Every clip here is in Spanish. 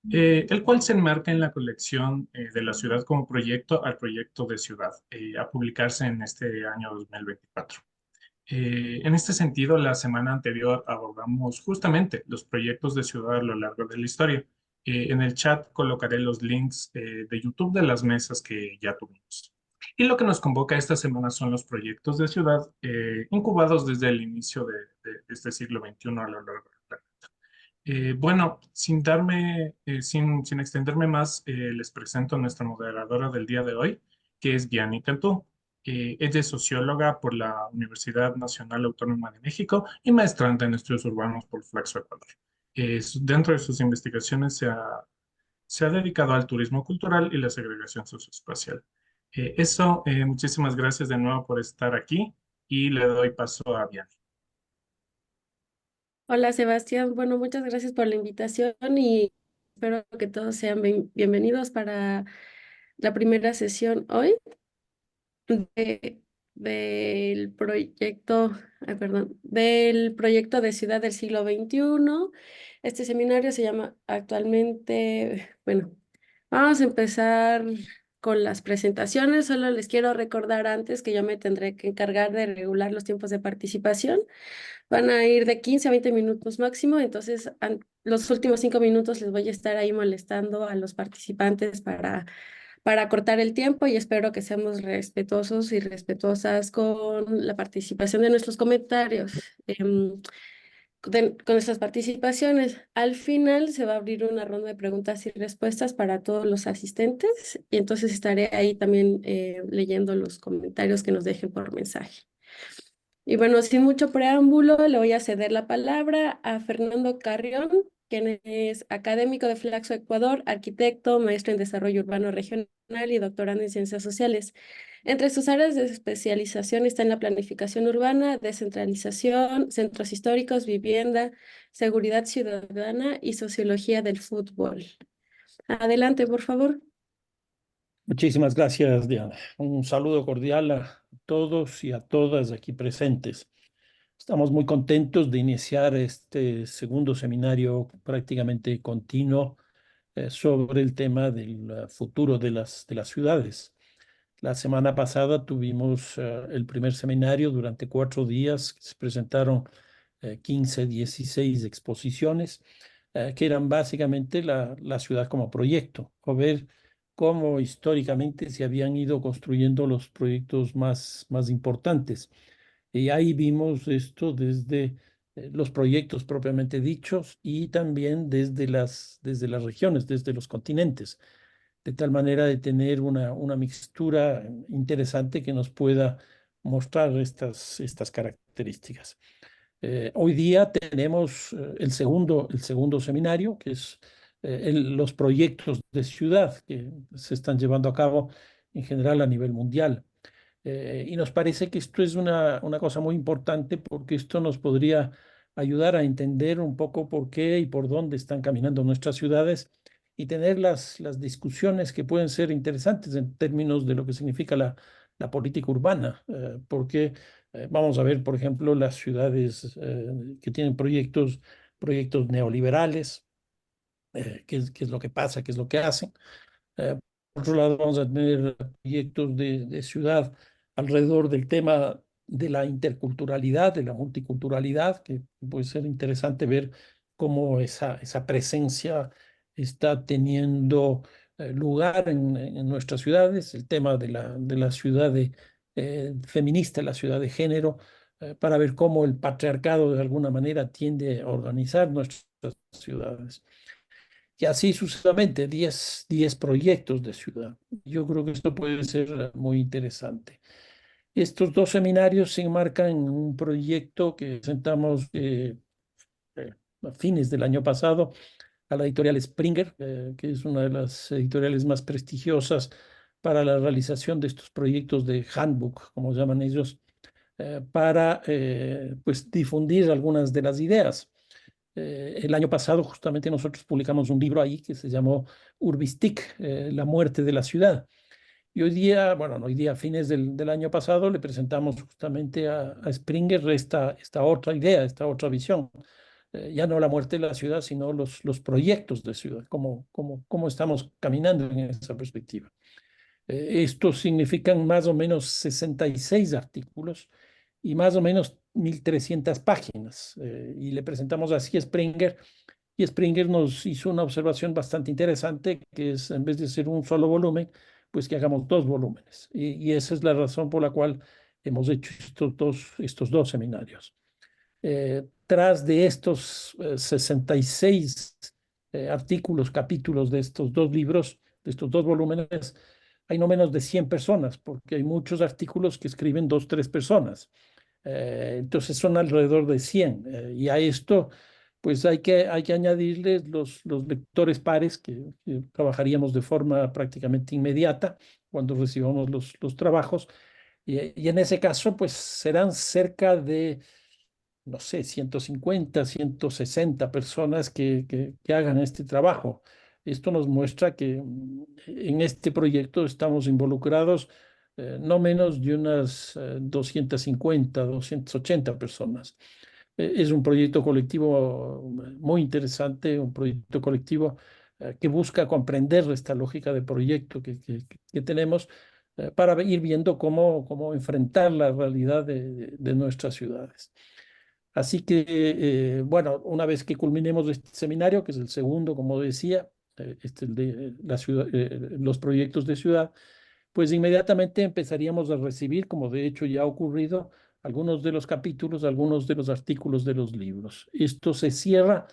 el cual se enmarca en la colección de la ciudad como proyecto al proyecto de ciudad, a publicarse en este año 2024. En este sentido, la semana anterior abordamos justamente los proyectos de ciudad a lo largo de la historia. En el chat colocaré los links de YouTube de las mesas que ya tuvimos. Y lo que nos convoca esta semana son los proyectos de ciudad incubados desde el inicio de este siglo XXI a lo largo del planeta. Bueno, sin extenderme más, les presento a nuestra moderadora del día de hoy, que es Vianney Cantú. Ella es socióloga por la Universidad Nacional Autónoma de México y maestrante en estudios urbanos por Flaxo Ecuador. Dentro de sus investigaciones se ha dedicado al turismo cultural y la segregación socioespacial. Muchísimas gracias de nuevo por estar aquí y le doy paso a Vianney. Hola Sebastián, bueno, muchas gracias por la invitación y espero que todos sean bienvenidos para la primera sesión hoy de- del proyecto, del proyecto de Ciudad del Siglo XXI. Este seminario se llama actualmente, bueno, vamos a empezar con las presentaciones. Solo les quiero recordar antes que yo me tendré que encargar de regular los tiempos de participación. Van a ir de 15 a 20 minutos máximo, entonces los últimos 5 minutos les voy a estar ahí molestando a los participantes para cortar el tiempo y espero que seamos respetuosos y respetuosas con la participación de nuestros comentarios. Con nuestras participaciones, al final se va a abrir una ronda de preguntas y respuestas para todos los asistentes y entonces estaré ahí también leyendo los comentarios que nos dejen por mensaje. Y bueno, sin mucho preámbulo, le voy a ceder la palabra a Fernando Carrión, quien es académico de Flaxo Ecuador, arquitecto, maestro en desarrollo urbano regional y doctorando en ciencias sociales. Entre sus áreas de especialización está en la planificación urbana, descentralización, centros históricos, vivienda, seguridad ciudadana y sociología del fútbol. Adelante, por favor. Muchísimas gracias, Diana. Un saludo cordial a todos y a todas aquí presentes. Estamos muy contentos de iniciar este segundo seminario prácticamente continuo sobre el tema del futuro de las ciudades. La semana pasada tuvimos el primer seminario durante 4 días. Se presentaron 15, 16 exposiciones que eran básicamente la ciudad como proyecto, o ver cómo históricamente se habían ido construyendo los proyectos más importantes. Y ahí vimos esto desde los proyectos propiamente dichos y también desde las regiones, desde los continentes, de tal manera de tener una mixtura interesante que nos pueda mostrar estas características. Hoy día tenemos el segundo seminario, que es los proyectos de ciudad que se están llevando a cabo en general a nivel mundial. Y nos parece que esto es una cosa muy importante porque esto nos podría ayudar a entender un poco por qué y por dónde están caminando nuestras ciudades y tener las discusiones que pueden ser interesantes en términos de lo que significa la política urbana. Porque vamos a ver, por ejemplo, las ciudades que tienen proyectos neoliberales, qué es lo que pasa, qué es lo que hacen. Eh, por otro lado, vamos a tener proyectos de ciudad alrededor del tema de la interculturalidad, de la multiculturalidad, que puede ser interesante ver cómo esa presencia está teniendo lugar en nuestras ciudades, el tema de la ciudad feminista, la ciudad de género, para ver cómo el patriarcado de alguna manera tiende a organizar nuestras ciudades. Y así sucesivamente, 10 proyectos de ciudad. Yo creo que esto puede ser muy interesante. Estos dos seminarios se enmarcan en un proyecto que presentamos a fines del año pasado a la editorial Springer, que es una de las editoriales más prestigiosas para la realización de estos proyectos de handbook, como llaman ellos, para pues difundir algunas de las ideas. El año pasado justamente nosotros publicamos un libro ahí que se llamó Urbistic, la muerte de la ciudad. Y hoy día, bueno, no hoy día, a fines del año pasado, le presentamos justamente a Springer esta otra idea, esta otra visión, ya no la muerte de la ciudad, sino los proyectos de ciudad, cómo estamos caminando en esa perspectiva. Estos significan más o menos 66 artículos y más o menos 1.300 páginas. Y le presentamos así a Springer, y Springer nos hizo una observación bastante interesante, que es, en vez de ser un solo volumen, pues que hagamos 2 volúmenes. Y esa es la razón por la cual hemos hecho estos dos seminarios. Tras de estos 66 artículos, capítulos de estos 2 libros, de estos 2 volúmenes, hay no menos de 100 personas, porque hay muchos artículos que escriben 2, 3 personas. Entonces son alrededor de 100. Y a esto, pues hay que añadirles los lectores pares que trabajaríamos de forma prácticamente inmediata cuando recibamos los trabajos. Y en ese caso, pues serán cerca de, no sé, 150, 160 personas que hagan este trabajo. Esto nos muestra que en este proyecto estamos involucrados no menos de unas 250, 280 personas. Es un proyecto colectivo muy interesante, un proyecto colectivo que busca comprender esta lógica de proyecto que tenemos para ir viendo cómo enfrentar la realidad de nuestras ciudades. Así que, bueno, una vez que culminemos este seminario, que es el segundo, como decía, el de la ciudad, los proyectos de ciudad, pues inmediatamente empezaríamos a recibir, como de hecho ya ha ocurrido, algunos de los capítulos, algunos de los artículos de los libros. Esto se cierra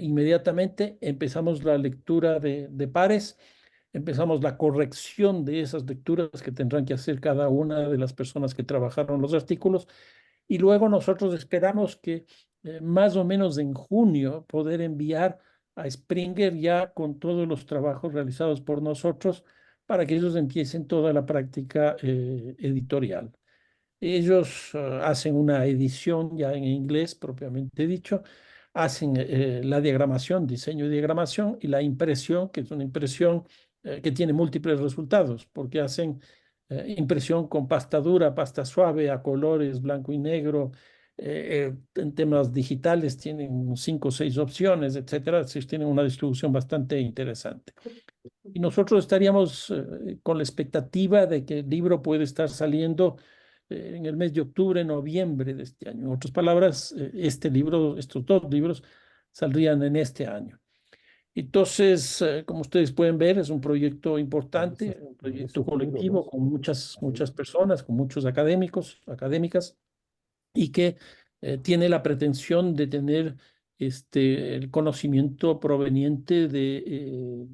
inmediatamente, empezamos la lectura de pares, empezamos la corrección de esas lecturas que tendrán que hacer cada una de las personas que trabajaron los artículos, y luego nosotros esperamos que más o menos en junio poder enviar a Springer ya con todos los trabajos realizados por nosotros para que ellos empiecen toda la práctica editorial. Ellos hacen una edición ya en inglés propiamente dicho, hacen la diagramación, diseño y diagramación, y la impresión, que es una impresión que tiene múltiples resultados, porque hacen impresión con pasta dura, pasta suave, a colores, blanco y negro. En temas digitales tienen 5 o 6 opciones, etcétera. Así tienen una distribución bastante interesante. Y nosotros estaríamos con la expectativa de que el libro puede estar saliendo en el mes de octubre, noviembre de este año. En otras palabras, estos 2 libros saldrían en este año. Entonces, como ustedes pueden ver, es un proyecto importante, un proyecto colectivo con muchas personas, con muchos académicas, y que tiene la pretensión de tener el conocimiento proveniente de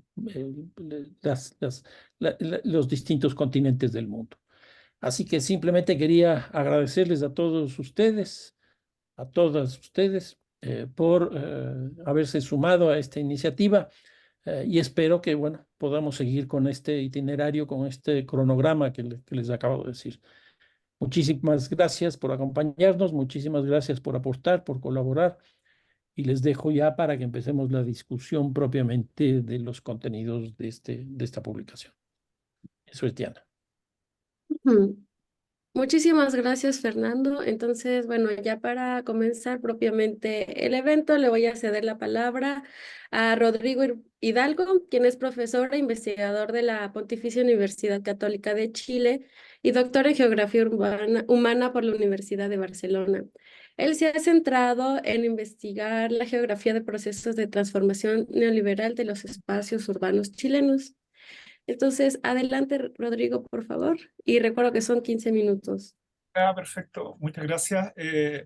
los distintos continentes del mundo. Así que simplemente quería agradecerles a todos ustedes, a todas ustedes, por haberse sumado a esta iniciativa, y espero que, bueno, podamos seguir con este itinerario, con este cronograma que les acabo de decir. Muchísimas gracias por acompañarnos, muchísimas gracias por aportar, por colaborar, y les dejo ya para que empecemos la discusión propiamente de los contenidos de esta publicación. Eso es, Diana. Ujú. Muchísimas gracias, Fernando. Entonces, bueno, ya para comenzar propiamente el evento, le voy a ceder la palabra a Rodrigo Hidalgo, quien es profesor e investigador de la Pontificia Universidad Católica de Chile y doctor en Geografía Humana por la Universidad de Barcelona. Él se ha centrado en investigar la geografía de procesos de transformación neoliberal de los espacios urbanos chilenos. Entonces, adelante, Rodrigo, por favor. Y recuerdo que son 15 minutos. Perfecto, muchas gracias.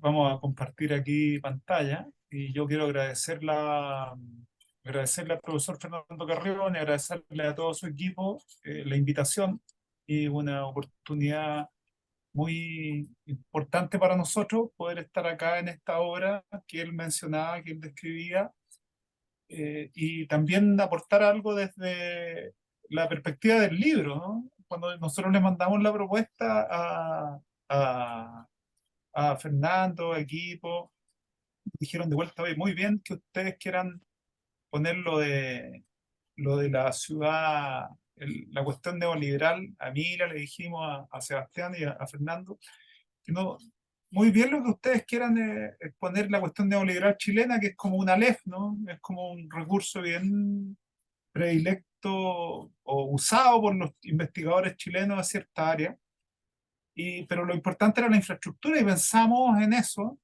Vamos a compartir aquí pantalla y yo quiero agradecerle al profesor Fernando Carrión y agradecerle a todo su equipo la invitación y una oportunidad muy importante para nosotros poder estar acá en esta obra que él mencionaba, que él describía, y también aportar algo desde la perspectiva del libro, ¿no? Cuando nosotros le mandamos la propuesta a, a Fernando, equipo, dijeron de vuelta: "Oye, muy bien que ustedes quieran poner lo de la ciudad, la cuestión neoliberal". A Mira le dijimos, a Sebastián y a Fernando, que muy bien lo que ustedes quieran exponer la cuestión neoliberal chilena, que es como una LEF, ¿no? Es como un recurso bien predilecto o usado por los investigadores chilenos a cierta área. Pero lo importante era la infraestructura y pensamos en eso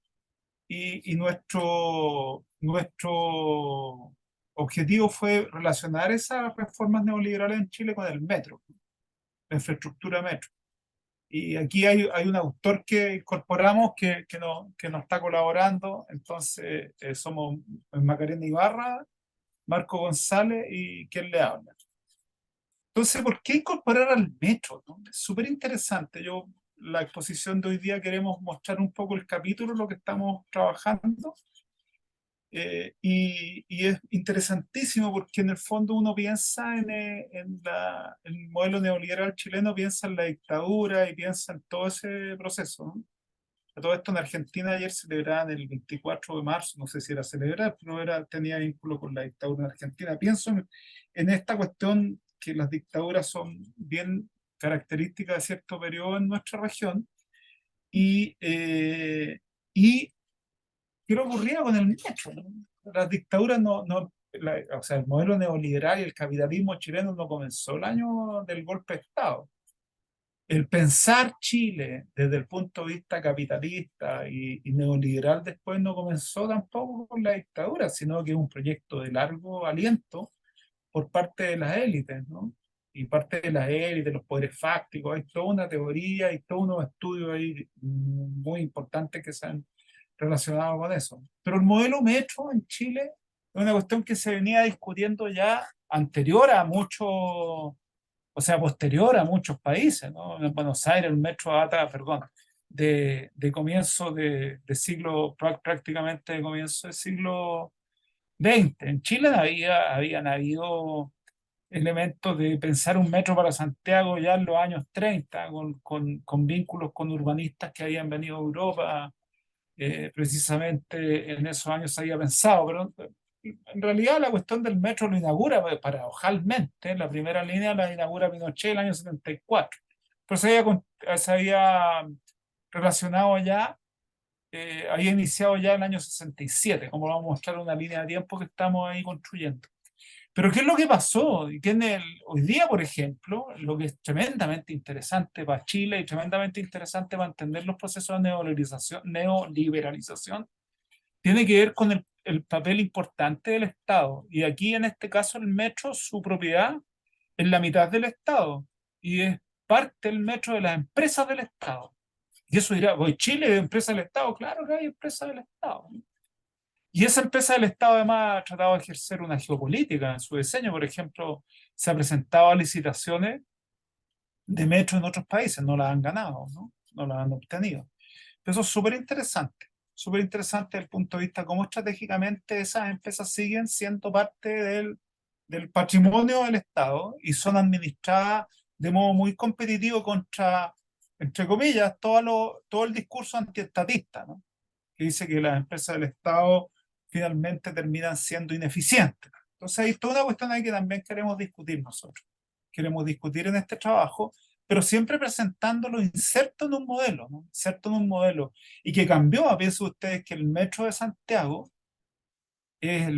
y nuestro objetivo fue relacionar esas reformas neoliberales en Chile con el metro, la infraestructura metro. Y aquí hay un autor que incorporamos que nos está colaborando, entonces somos Macarena Ibarra, Marco González y quien le habla. Entonces, ¿por qué incorporar al metro, no? Es súper interesante. La exposición de hoy día queremos mostrar un poco el capítulo, lo que estamos trabajando. Y es interesantísimo porque en el fondo uno piensa en el modelo neoliberal chileno, piensa en la dictadura y piensa en todo ese proceso, ¿no? Todo esto en Argentina ayer celebraban el 24 de marzo, no sé si era celebrar, pero tenía vínculo con la dictadura en Argentina. Pienso en esta cuestión que las dictaduras son bien características de cierto periodo en nuestra región y qué le ocurría con el metro, ¿no? Las dictaduras o sea, el modelo neoliberal y el capitalismo chileno no comenzó el año del golpe de Estado. El pensar Chile desde el punto de vista capitalista y neoliberal después no comenzó tampoco con la dictadura, sino que es un proyecto de largo aliento por parte de las élites, ¿no? Y parte de las élites, los poderes fácticos, hay toda una teoría y todos unos estudios ahí muy importantes que se han relacionado con eso. Pero el modelo metro en Chile es una cuestión que se venía discutiendo ya anterior a mucho, o sea, posterior a muchos países, ¿no? En Buenos Aires el metro data, perdón, de comienzo de siglo, prácticamente de comienzo del siglo XX. En Chile habían habido elementos de pensar un metro para Santiago ya en los años 30, con vínculos con urbanistas que habían venido a Europa. Precisamente en esos años se había pensado, pero en realidad la cuestión del metro lo inaugura paradojalmente. La primera línea la inaugura Pinochet en el año 74, pero se había relacionado ya, había iniciado ya en el año 67, como vamos a mostrar una línea de tiempo que estamos ahí construyendo. Pero ¿qué es lo que pasó? Hoy día, por ejemplo, lo que es tremendamente interesante para Chile y tremendamente interesante para entender los procesos de neoliberalización, tiene que ver con el papel importante del Estado. Y aquí, en este caso, el metro, su propiedad es la mitad del Estado y es parte del metro de las empresas del Estado. Y eso dirá, ¿voy Chile de empresa del Estado? Claro que hay empresas del Estado. Y esa empresa del Estado además ha tratado de ejercer una geopolítica en su diseño. Por ejemplo, se ha presentado a licitaciones de metro en otros países, no las han ganado, ¿no? No las han obtenido. Eso es súper interesante desde el punto de vista cómo estratégicamente esas empresas siguen siendo parte del patrimonio del Estado y son administradas de modo muy competitivo contra, entre comillas, todo el discurso antiestatista, ¿no? Que dice que las empresas del Estado finalmente terminan siendo ineficientes. Entonces hay toda una cuestión ahí que también queremos discutir nosotros. Queremos discutir en este trabajo, pero siempre presentándolo inserto en un modelo, ¿no? Inserto en un modelo. Y que cambió, piensen ustedes que el metro de Santiago, en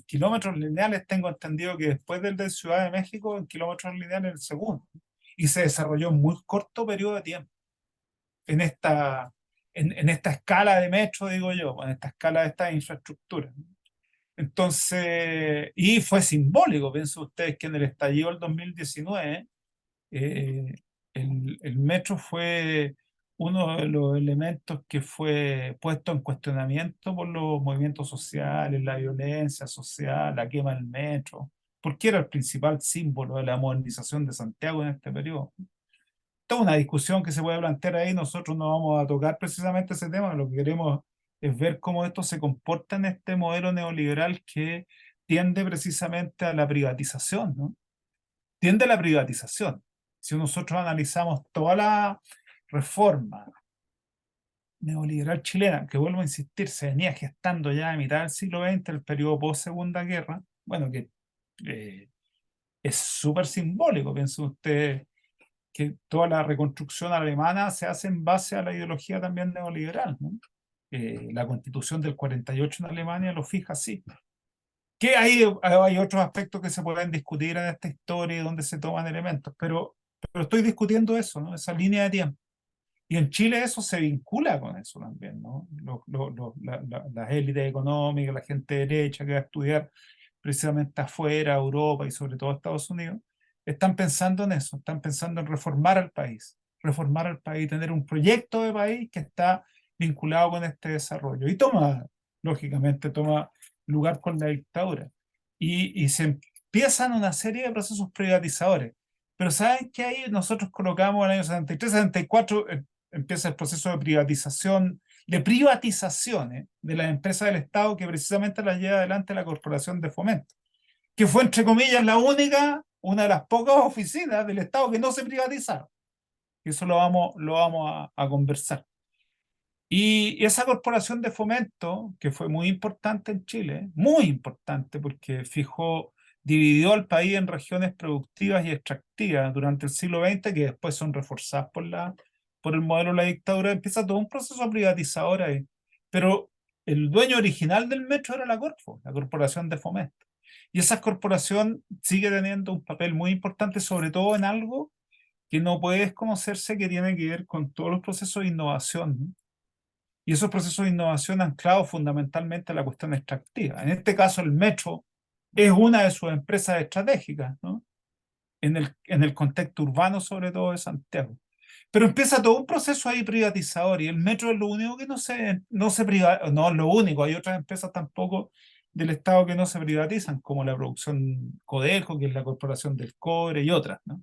kilómetros lineales, tengo entendido que después del de Ciudad de México, en kilómetros lineales el segundo. Y se desarrolló en muy corto periodo de tiempo en esta escala de metro, digo yo, en esta escala de esta infraestructura. Entonces, y fue simbólico, piensen ustedes que en el estallido del 2019, el metro fue uno de los elementos que fue puesto en cuestionamiento por los movimientos sociales, la violencia social, la quema del metro, porque era el principal símbolo de la modernización de Santiago en este periodo. Toda una discusión que se puede plantear ahí. Nosotros no vamos a tocar precisamente ese tema. Lo que queremos es ver cómo esto se comporta en este modelo neoliberal que tiende precisamente a la privatización, ¿no? Tiende a la privatización. Si nosotros analizamos toda la reforma neoliberal chilena, que vuelvo a insistir, se venía gestando ya a mitad del siglo XX, el periodo post-Segunda Guerra, bueno, que es súper simbólico, piensen ustedes. que toda la reconstrucción alemana se hace en base a la ideología también neoliberal, ¿no? La Constitución del 48 en Alemania lo fija así. Que hay otros aspectos que se pueden discutir en esta historia y donde se toman elementos, pero estoy discutiendo eso, ¿no? Esa línea de tiempo. Y en Chile eso se vincula con eso también, ¿no? Las élites económicas, la gente derecha que va a estudiar precisamente afuera, Europa y sobre todo Estados Unidos, están pensando en eso, están pensando en reformar al país, tener un proyecto de país que está vinculado con este desarrollo. Y lógicamente, toma lugar con la dictadura. Y se empiezan una serie de procesos privatizadores. Pero ¿saben qué ahí nosotros colocamos en el año 73, 74? Empieza el proceso de privatización, de privatizaciones de las empresas del Estado que precisamente las lleva adelante la Corporación de Fomento, que fue, entre comillas, una de las pocas oficinas del Estado que no se privatizaron. Eso lo vamos a conversar. Y esa Corporación de Fomento, que fue muy importante en Chile, muy importante porque dividió al país en regiones productivas y extractivas durante el siglo XX, que después son reforzadas por el modelo de la dictadura, empieza todo un proceso privatizador ahí. Pero el dueño original del metro era la Corfo, la Corporación de Fomento. Y esa corporación sigue teniendo un papel muy importante, sobre todo en algo que no puede desconocerse, que tiene que ver con todos los procesos de innovación, ¿no? Y esos procesos de innovación anclados fundamentalmente a la cuestión extractiva. En este caso, el metro es una de sus empresas estratégicas, ¿no? En el contexto urbano, sobre todo de Santiago. Pero empieza todo un proceso ahí privatizador y el metro es lo único que no se privatiza, no es lo único, hay otras empresas tampoco del Estado que no se privatizan, como la producción Codelco, que es la Corporación del Cobre y otras, ¿no?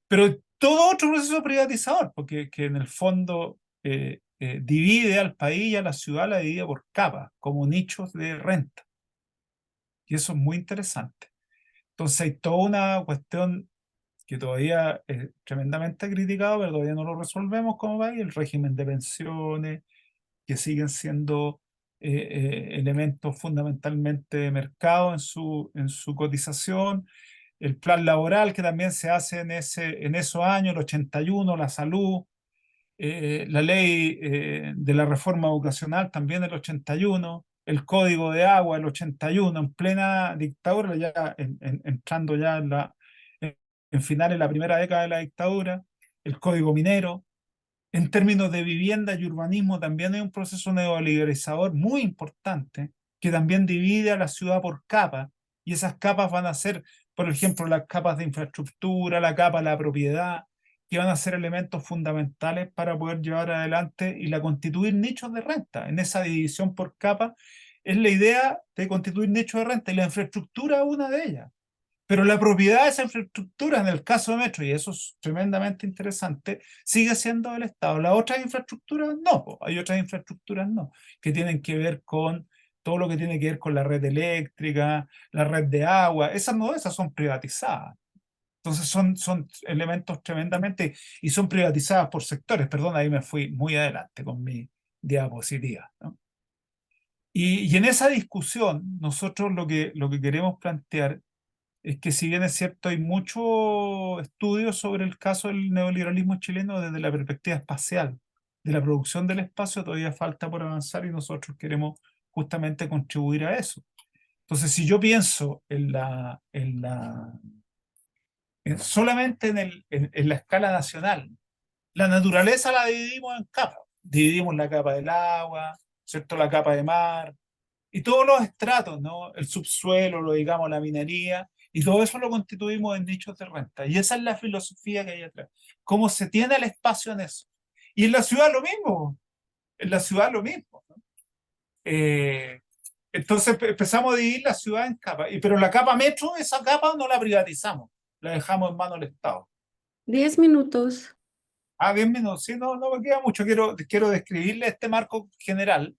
Pero todo otro proceso privatizador, porque que en el fondo divide al país y a la ciudad, la divide por capas, como nichos de renta. Y eso es muy interesante. Entonces hay toda una cuestión que todavía es tremendamente criticado, pero todavía no lo resolvemos como país, el régimen de pensiones, que siguen siendo elementos fundamentalmente de mercado en su cotización, el plan laboral que también se hace en esos años, el 81, la salud, la ley de la reforma educacional también el 81, el código de agua el 81, en plena dictadura, ya entrando ya en finales de la primera década de la dictadura, el código minero. En términos de vivienda y urbanismo también hay un proceso neoliberalizador muy importante que también divide a la ciudad por capas, y esas capas van a ser, por ejemplo, las capas de infraestructura, la capa de la propiedad, que van a ser elementos fundamentales para poder llevar adelante y constituir nichos de renta. En esa división por capas es la idea de constituir nichos de renta y la infraestructura es una de ellas. Pero la propiedad de esa infraestructura, en el caso de Metro, y eso es tremendamente interesante, sigue siendo del Estado. Las otras infraestructuras no, hay otras infraestructuras no, que tienen que ver con todo lo que tiene que ver con la red eléctrica, la red de agua, esas son privatizadas. Entonces son elementos tremendamente, y son privatizadas por sectores. Perdón, ahí me fui muy adelante con mi diapositiva, ¿no? Y en esa discusión, nosotros lo que queremos plantear es que, si bien es cierto, hay mucho estudio sobre el caso del neoliberalismo chileno desde la perspectiva espacial, de la producción del espacio, todavía falta por avanzar y nosotros queremos justamente contribuir a eso. Entonces, si yo pienso solamente en la escala nacional, la naturaleza la dividimos en capas. Dividimos la capa del agua, ¿cierto? La capa de mar, y todos los estratos, ¿no? El subsuelo, lo digamos, la minería, y todo eso lo constituimos en nichos de renta. Y esa es la filosofía que hay atrás. Cómo se tiene el espacio en eso. Y en la ciudad lo mismo. En la ciudad lo mismo, ¿no? Entonces empezamos a dividir la ciudad en capas. Pero la capa metro, esa capa no la privatizamos. La dejamos en manos del Estado. 10 minutos. 10 minutos. Sí, no me queda mucho. Quiero describirle este marco general.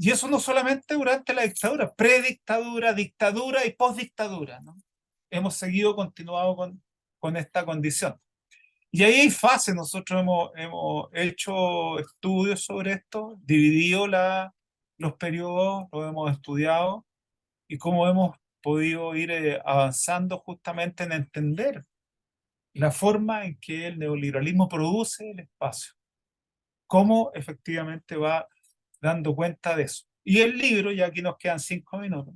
Y eso no solamente durante la dictadura, predictadura, dictadura y postdictadura, ¿no? Hemos continuado con esta condición. Y ahí hay fases, nosotros hemos hecho estudios sobre esto, dividido los periodos, lo hemos estudiado, y cómo hemos podido ir avanzando justamente en entender la forma en que el neoliberalismo produce el espacio, cómo efectivamente va dando cuenta de eso. Y el libro, ya aquí nos quedan 5 minutos,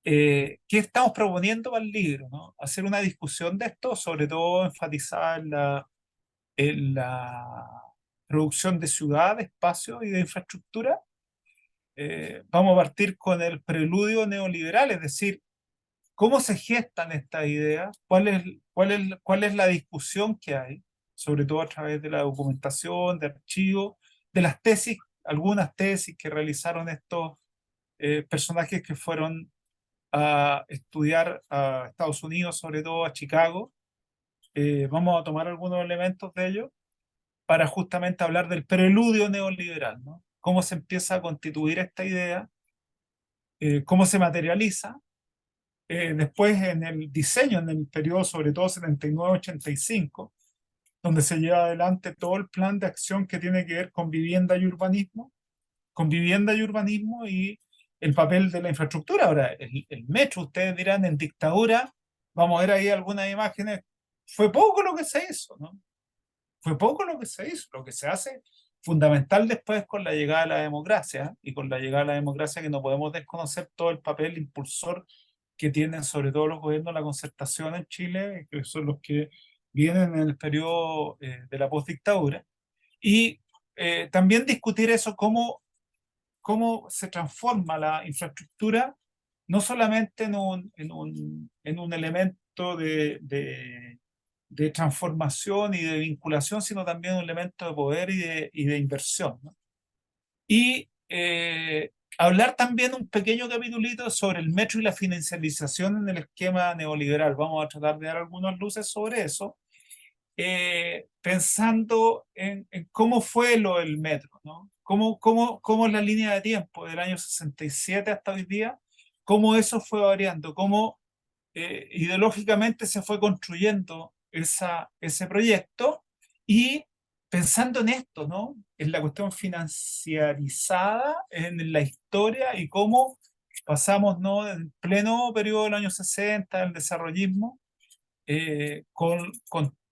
¿qué estamos proponiendo para el libro? ¿No? Hacer una discusión de esto, sobre todo enfatizada en la producción de ciudad, de espacio y de infraestructura. Vamos a partir con el preludio neoliberal, es decir, cómo se gestan estas ideas, cuál es la discusión que hay, sobre todo a través de la documentación, de archivos, de las tesis, algunas tesis que realizaron estos personajes que fueron a estudiar a Estados Unidos, sobre todo a Chicago. Vamos a tomar algunos elementos de ello para justamente hablar del preludio neoliberal, ¿no? Cómo se empieza a constituir esta idea, cómo se materializa. Después en el diseño, en el periodo sobre todo 79-85, donde se lleva adelante todo el plan de acción que tiene que ver con vivienda y urbanismo, y el papel de la infraestructura. Ahora, el metro, ustedes dirán, en dictadura, vamos a ver ahí algunas imágenes, fue poco lo que se hizo, ¿no? Fue poco lo que se hizo, lo que se hace fundamental después con la llegada de la democracia, y con la llegada de la democracia que no podemos desconocer todo el papel impulsor que tienen sobre todo los gobiernos de la concertación en Chile, que son los que vienen en el periodo de la postdictadura, y también discutir eso, cómo se transforma la infraestructura, no solamente en un elemento de transformación y de vinculación, sino también un elemento de poder y de inversión, ¿no? Y hablar también un pequeño capitulito sobre el metro y la financiarización en el esquema neoliberal. Vamos a tratar de dar algunas luces sobre eso, pensando en cómo fue lo del metro, ¿no? Cómo es la línea de tiempo del año 67 hasta hoy día, cómo eso fue variando, cómo ideológicamente se fue construyendo ese proyecto, y pensando en esto, ¿no? En la cuestión financiarizada, en la historia, y cómo pasamos, ¿no? En pleno periodo del año 60, el desarrollismo, con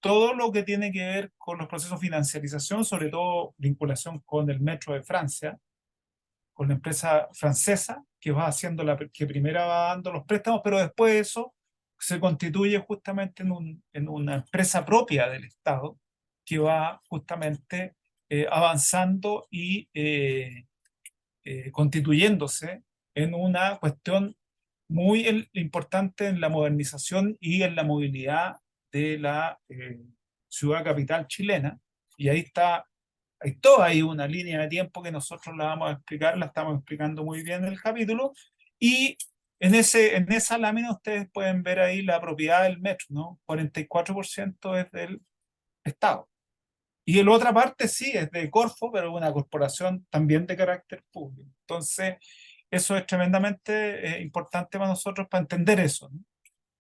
todo lo que tiene que ver con los procesos de financiarización, sobre todo vinculación con el Metro de Francia, con la empresa francesa, que va haciendo que primero va dando los préstamos, pero después de eso se constituye justamente en una empresa propia del Estado, que va justamente avanzando y constituyéndose en una cuestión muy importante en la modernización y en la movilidad de la ciudad capital chilena. Y ahí está, hay toda ahí una línea de tiempo que nosotros la vamos a explicar, la estamos explicando muy bien en el capítulo, y en esa lámina ustedes pueden ver ahí la propiedad del metro, ¿no? 44% es del Estado. Y la otra parte sí es de Corfo, pero es una corporación también de carácter público. Entonces, eso es tremendamente importante para nosotros, para entender eso, ¿no?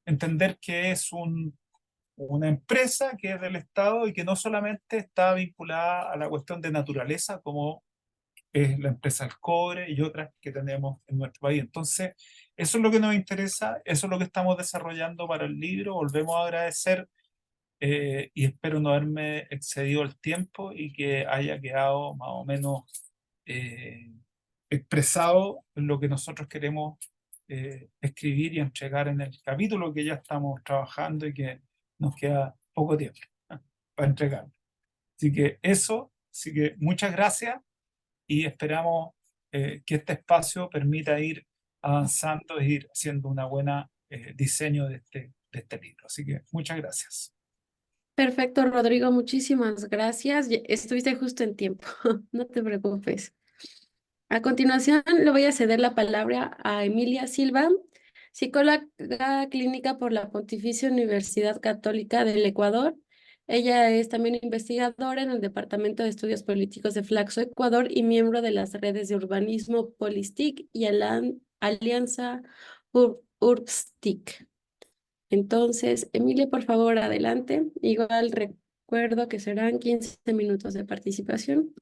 Entender que es una empresa que es del Estado y que no solamente está vinculada a la cuestión de naturaleza, como es la empresa del cobre y otras que tenemos en nuestro país. Entonces, eso es lo que nos interesa, eso es lo que estamos desarrollando para el libro. Volvemos a agradecer y espero no haberme excedido el tiempo y que haya quedado más o menos expresado lo que nosotros queremos escribir y entregar en el capítulo que ya estamos trabajando y que nos queda poco tiempo para entregar. Así que muchas gracias, y esperamos que este espacio permita ir avanzando e ir haciendo una buena diseño de este libro. Así que muchas gracias. Perfecto, Rodrigo, muchísimas gracias. Estuviste justo en tiempo, no te preocupes. A continuación, le voy a ceder la palabra a Emilia Silva, psicóloga clínica por la Pontificia Universidad Católica del Ecuador. Ella es también investigadora en el Departamento de Estudios Políticos de Flaxo, Ecuador, y miembro de las redes de urbanismo Polistic y Alianza URBSTIC. Entonces, Emilia, por favor, adelante. Igual recuerdo que serán 15 minutos de participación.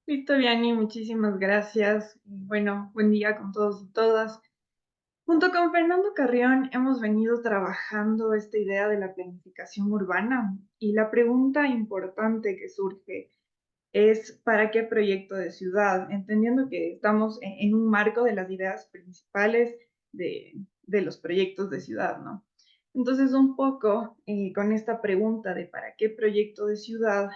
Listo, Vianney, muchísimas gracias. Bueno, buen día con todos y todas. Junto con Fernando Carrión hemos venido trabajando esta idea de la planificación urbana y la pregunta importante que surge es ¿para qué proyecto de ciudad? Entendiendo que estamos en un marco de las ideas principales de los proyectos de ciudad, ¿no? Entonces, un poco con esta pregunta de ¿para qué proyecto de ciudad?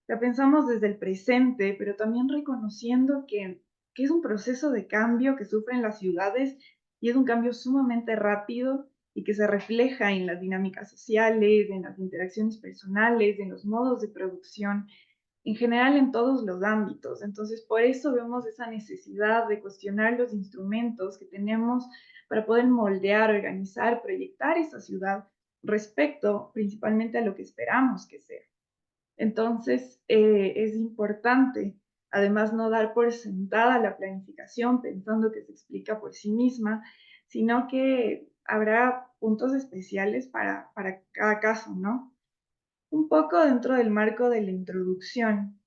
La pensamos desde el presente, pero también reconociendo que es un proceso de cambio que sufren las ciudades y es un cambio sumamente rápido y que se refleja en las dinámicas sociales, en las interacciones personales, en los modos de producción, en general en todos los ámbitos. Entonces, por eso vemos esa necesidad de cuestionar los instrumentos que tenemos para poder moldear, organizar, proyectar esa ciudad respecto principalmente a lo que esperamos que sea. Entonces, es importante, además, no dar por sentada la planificación pensando que se explica por sí misma, sino que habrá puntos especiales para cada caso, ¿no? Un poco dentro del marco de la introducción,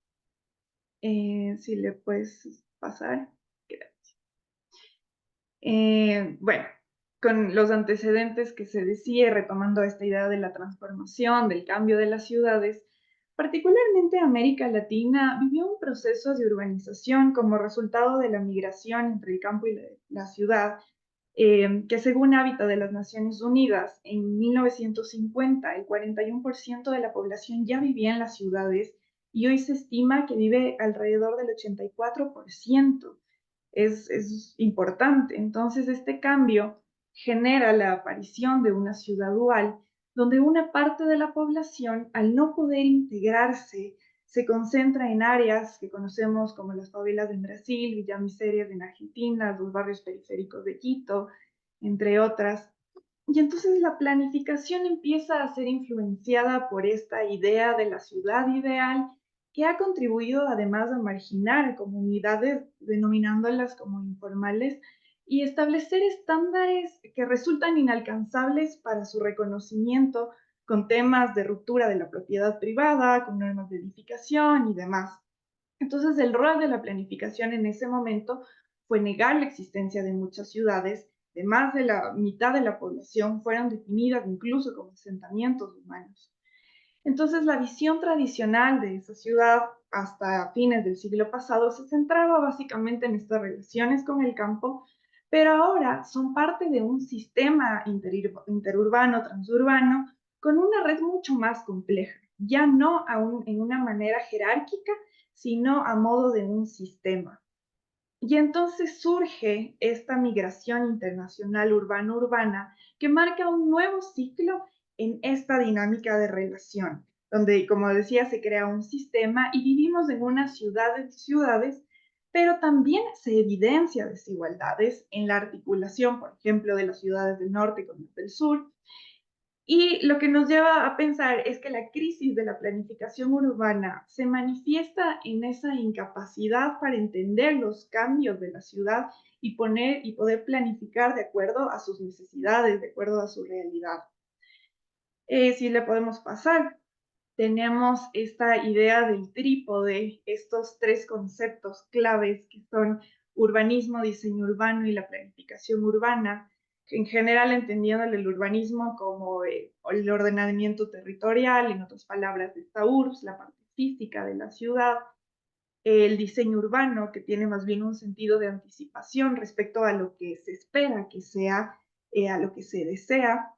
si le puedes pasar. Bueno, con los antecedentes que se decía, retomando esta idea de la transformación, del cambio de las ciudades, particularmente América Latina vivió un proceso de urbanización como resultado de la migración entre el campo y la ciudad, que según Hábitat de las Naciones Unidas, en 1950 el 41% de la población ya vivía en las ciudades y hoy se estima que vive alrededor del 84%. Es importante. Entonces, este cambio genera la aparición de una ciudad dual, donde una parte de la población, al no poder integrarse, se concentra en áreas que conocemos como las favelas en Brasil, Villa Miserias en Argentina, los barrios periféricos de Quito, entre otras. Y entonces la planificación empieza a ser influenciada por esta idea de la ciudad ideal que ha contribuido además a marginar comunidades, denominándolas como informales, y establecer estándares que resultan inalcanzables para su reconocimiento con temas de ruptura de la propiedad privada, con normas de edificación y demás. Entonces, el rol de la planificación en ese momento fue negar la existencia de muchas ciudades, de más de la mitad de la población fueron definidas incluso como asentamientos humanos. Entonces, la visión tradicional de esa ciudad hasta fines del siglo pasado se centraba básicamente en estas relaciones con el campo, pero ahora son parte de un sistema interurbano, transurbano, con una red mucho más compleja, ya no en una manera jerárquica, sino a modo de un sistema. Y entonces surge esta migración internacional urbano-urbana que marca un nuevo ciclo en esta dinámica de relación, donde, como decía, se crea un sistema y vivimos en unas ciudades, pero también se evidencia desigualdades en la articulación, por ejemplo, de las ciudades del norte con las del sur. Y lo que nos lleva a pensar es que la crisis de la planificación urbana se manifiesta en esa incapacidad para entender los cambios de la ciudad y poder planificar de acuerdo a sus necesidades, de acuerdo a su realidad. Si le podemos pasar, tenemos esta idea del trípode, estos tres conceptos claves que son urbanismo, diseño urbano y la planificación urbana, en general entendiendo el urbanismo como el ordenamiento territorial, en otras palabras, esta URBS, la parte física de la ciudad, el diseño urbano, que tiene más bien un sentido de anticipación respecto a lo que se espera que sea, a lo que se desea,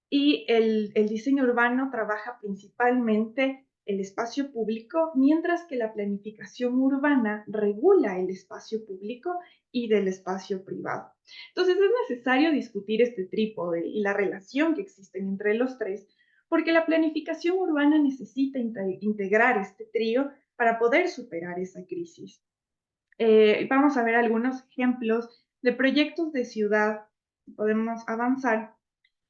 y el diseño urbano trabaja principalmente el espacio público, mientras que la planificación urbana regula el espacio público y del espacio privado. Entonces es necesario discutir este trípode y la relación que existen entre los tres, porque la planificación urbana necesita integrar este trío para poder superar esa crisis. Vamos a ver algunos ejemplos de proyectos de ciudad, podemos avanzar,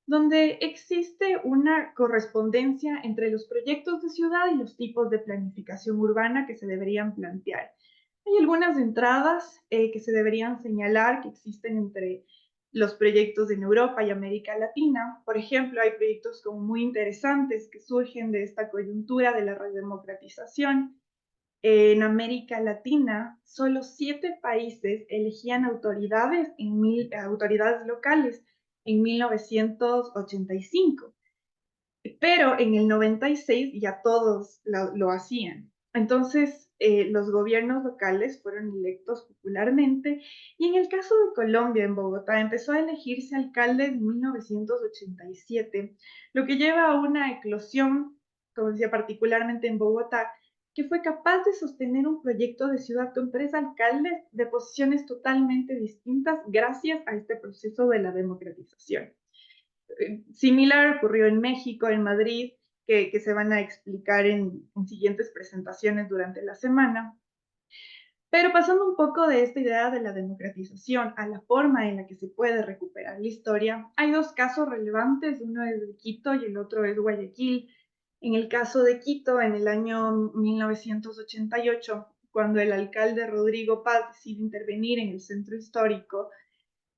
donde existe una correspondencia entre los proyectos de ciudad y los tipos de planificación urbana que se deberían plantear. Hay algunas entradas que se deberían señalar que existen entre los proyectos en Europa y América Latina. Por ejemplo, hay proyectos como muy interesantes que surgen de esta coyuntura de la redemocratización, En América Latina, solo 7 países elegían autoridades locales en 1985, pero en el 96 ya todos lo hacían. Entonces, los gobiernos locales fueron electos popularmente, y en el caso de Colombia, en Bogotá, empezó a elegirse alcalde en 1987, lo que lleva a una eclosión, como decía, particularmente en Bogotá, que fue capaz de sostener un proyecto de ciudad con 3 alcaldes de posiciones totalmente distintas gracias a este proceso de la democratización. Similar ocurrió en México, en Madrid, que se van a explicar en siguientes presentaciones durante la semana. Pero pasando un poco de esta idea de la democratización a la forma en la que se puede recuperar la historia, hay 2 casos relevantes, uno es de Quito y el otro es Guayaquil. En el caso de Quito, en el año 1988, cuando el alcalde Rodrigo Paz decide intervenir en el centro histórico,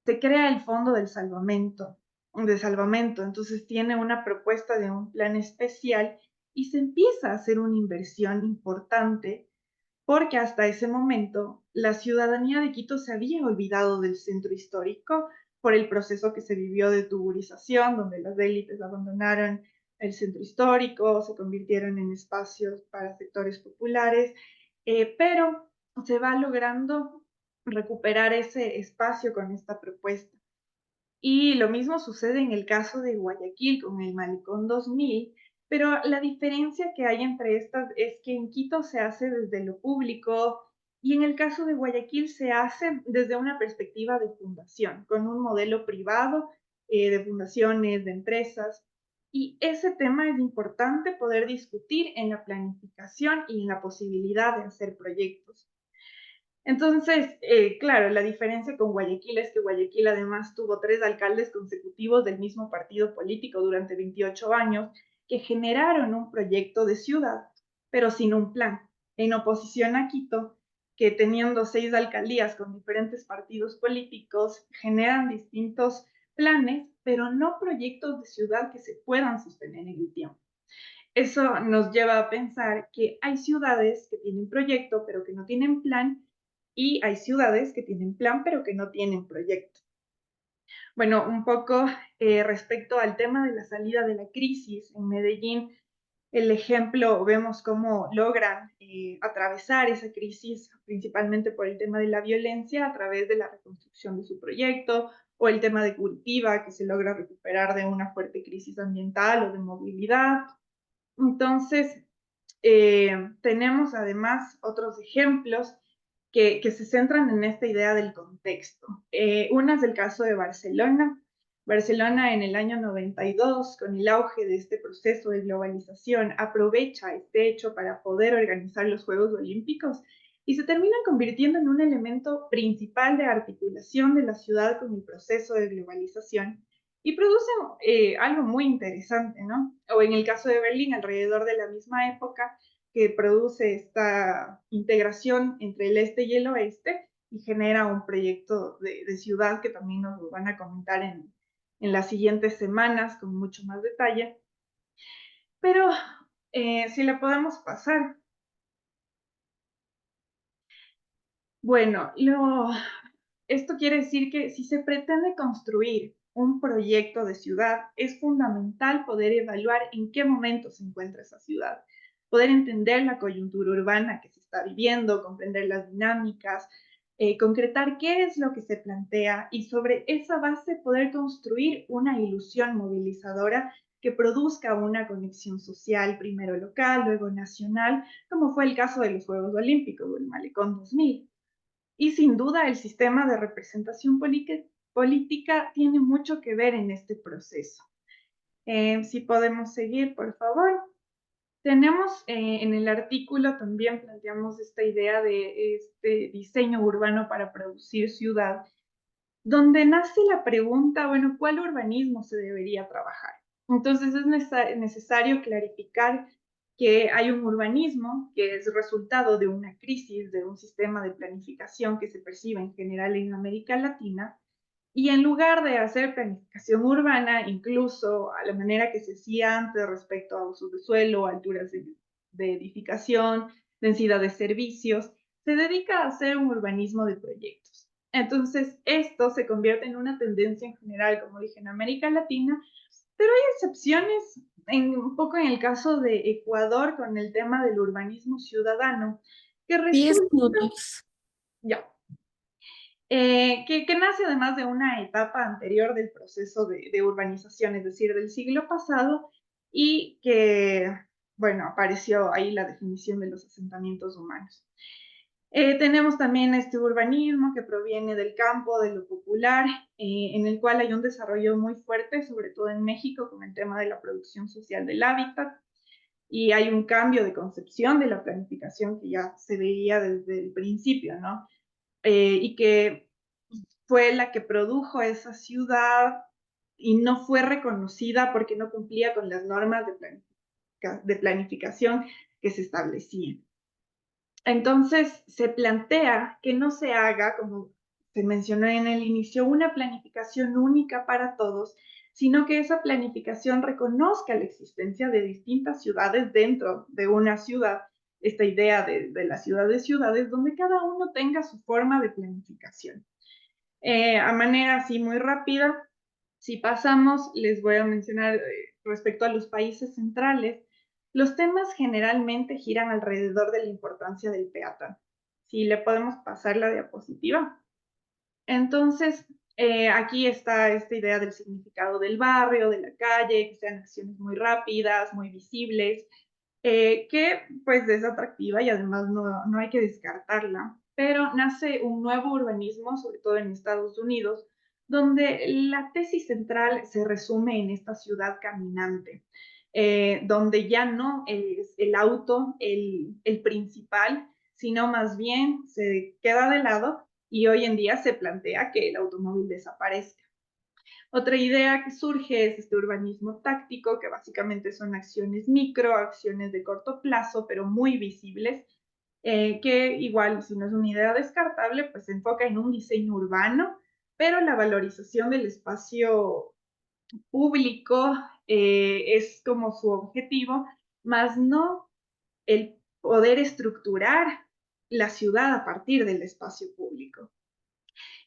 se crea el Fondo del Salvamento, entonces tiene una propuesta de un plan especial y se empieza a hacer una inversión importante porque hasta ese momento la ciudadanía de Quito se había olvidado del centro histórico por el proceso que se vivió de tuburización, donde las élites abandonaron el centro histórico, se convirtieron en espacios para sectores populares, pero se va logrando recuperar ese espacio con esta propuesta. Y lo mismo sucede en el caso de Guayaquil con el Malecón 2000, pero la diferencia que hay entre estas es que en Quito se hace desde lo público y en el caso de Guayaquil se hace desde una perspectiva de fundación, con un modelo privado, de fundaciones, de empresas. Y ese tema es importante poder discutir en la planificación y en la posibilidad de hacer proyectos. Entonces, claro, la diferencia con Guayaquil es que Guayaquil además tuvo 3 alcaldes consecutivos del mismo partido político durante 28 años que generaron un proyecto de ciudad, pero sin un plan, en oposición a Quito, que teniendo 6 alcaldías con diferentes partidos políticos, generan distintos planes, pero no proyectos de ciudad que se puedan sostener en el tiempo. Eso nos lleva a pensar que hay ciudades que tienen proyecto, pero que no tienen plan, y hay ciudades que tienen plan, pero que no tienen proyecto. Bueno, un poco respecto al tema de la salida de la crisis en Medellín, el ejemplo, vemos cómo logran atravesar esa crisis, principalmente por el tema de la violencia, a través de la reconstrucción de su proyecto, o el tema de Curitiba, que se logra recuperar de una fuerte crisis ambiental o de movilidad. Entonces, tenemos además otros ejemplos que se centran en esta idea del contexto. Una es el caso de Barcelona. Barcelona en el año 92, con el auge de este proceso de globalización, aprovecha este hecho para poder organizar los Juegos Olímpicos y se termina convirtiendo en un elemento principal de articulación de la ciudad con el proceso de globalización y produce algo muy interesante, ¿no? O en el caso de Berlín, alrededor de la misma época, que produce esta integración entre el este y el oeste y genera un proyecto de ciudad que también nos lo van a comentar en las siguientes semanas con mucho más detalle. Pero si le podemos pasar. Bueno, esto quiere decir que si se pretende construir un proyecto de ciudad, es fundamental poder evaluar en qué momento se encuentra esa ciudad, poder entender la coyuntura urbana que se está viviendo, comprender las dinámicas, concretar qué es lo que se plantea y sobre esa base poder construir una ilusión movilizadora que produzca una conexión social, primero local, luego nacional, como fue el caso de los Juegos Olímpicos o el Malecón 2000. Y sin duda el sistema de representación política tiene mucho que ver en este proceso. Si podemos seguir, por favor. Tenemos en el artículo también planteamos esta idea de este diseño urbano para producir ciudad, donde nace la pregunta, bueno, ¿cuál urbanismo se debería trabajar? Entonces es necesario clarificar que hay un urbanismo que es resultado de una crisis, de un sistema de planificación que se percibe en general en América Latina, y en lugar de hacer planificación urbana, incluso a la manera que se hacía antes respecto a usos de suelo, alturas de edificación, densidad de servicios, se dedica a hacer un urbanismo de proyectos. Entonces, esto se convierte en una tendencia en general, como dije, en América Latina, pero hay excepciones, un poco en el caso de Ecuador con el tema del urbanismo ciudadano, que 10 resulta, minutos. ya, que nace además de una etapa anterior del proceso de urbanización, es decir, del siglo pasado, y que, bueno, apareció ahí la definición de los asentamientos humanos. Tenemos también este urbanismo que proviene del campo, de lo popular, en el cual hay un desarrollo muy fuerte, sobre todo en México, con el tema de la producción social del hábitat, y hay un cambio de concepción de la planificación que ya se veía desde el principio, ¿no? Y que fue la que produjo esa ciudad y no fue reconocida porque no cumplía con las normas de planificación que se establecían. Entonces se plantea que no se haga, como se mencionó en el inicio, una planificación única para todos, sino que esa planificación reconozca la existencia de distintas ciudades dentro de una ciudad, esta idea de la ciudad de ciudades, donde cada uno tenga su forma de planificación. A manera así muy rápida, si pasamos, les voy a mencionar respecto a los países centrales, los temas generalmente giran alrededor de la importancia del peatón. Si le podemos pasar la diapositiva. Entonces, aquí está esta idea del significado del barrio, de la calle, que sean acciones muy rápidas, muy visibles, que pues es atractiva y además no hay que descartarla. Pero nace un nuevo urbanismo, sobre todo en Estados Unidos, donde la tesis central se resume en esta ciudad caminante, donde ya no es el auto el principal, sino más bien se queda de lado y hoy en día se plantea que el automóvil desaparezca. Otra idea que surge es este urbanismo táctico, que básicamente son acciones micro, acciones de corto plazo, pero muy visibles, que igual, si no es una idea descartable, pues se enfoca en un diseño urbano, pero la valorización del espacio público es como su objetivo, más no el poder estructurar la ciudad a partir del espacio público.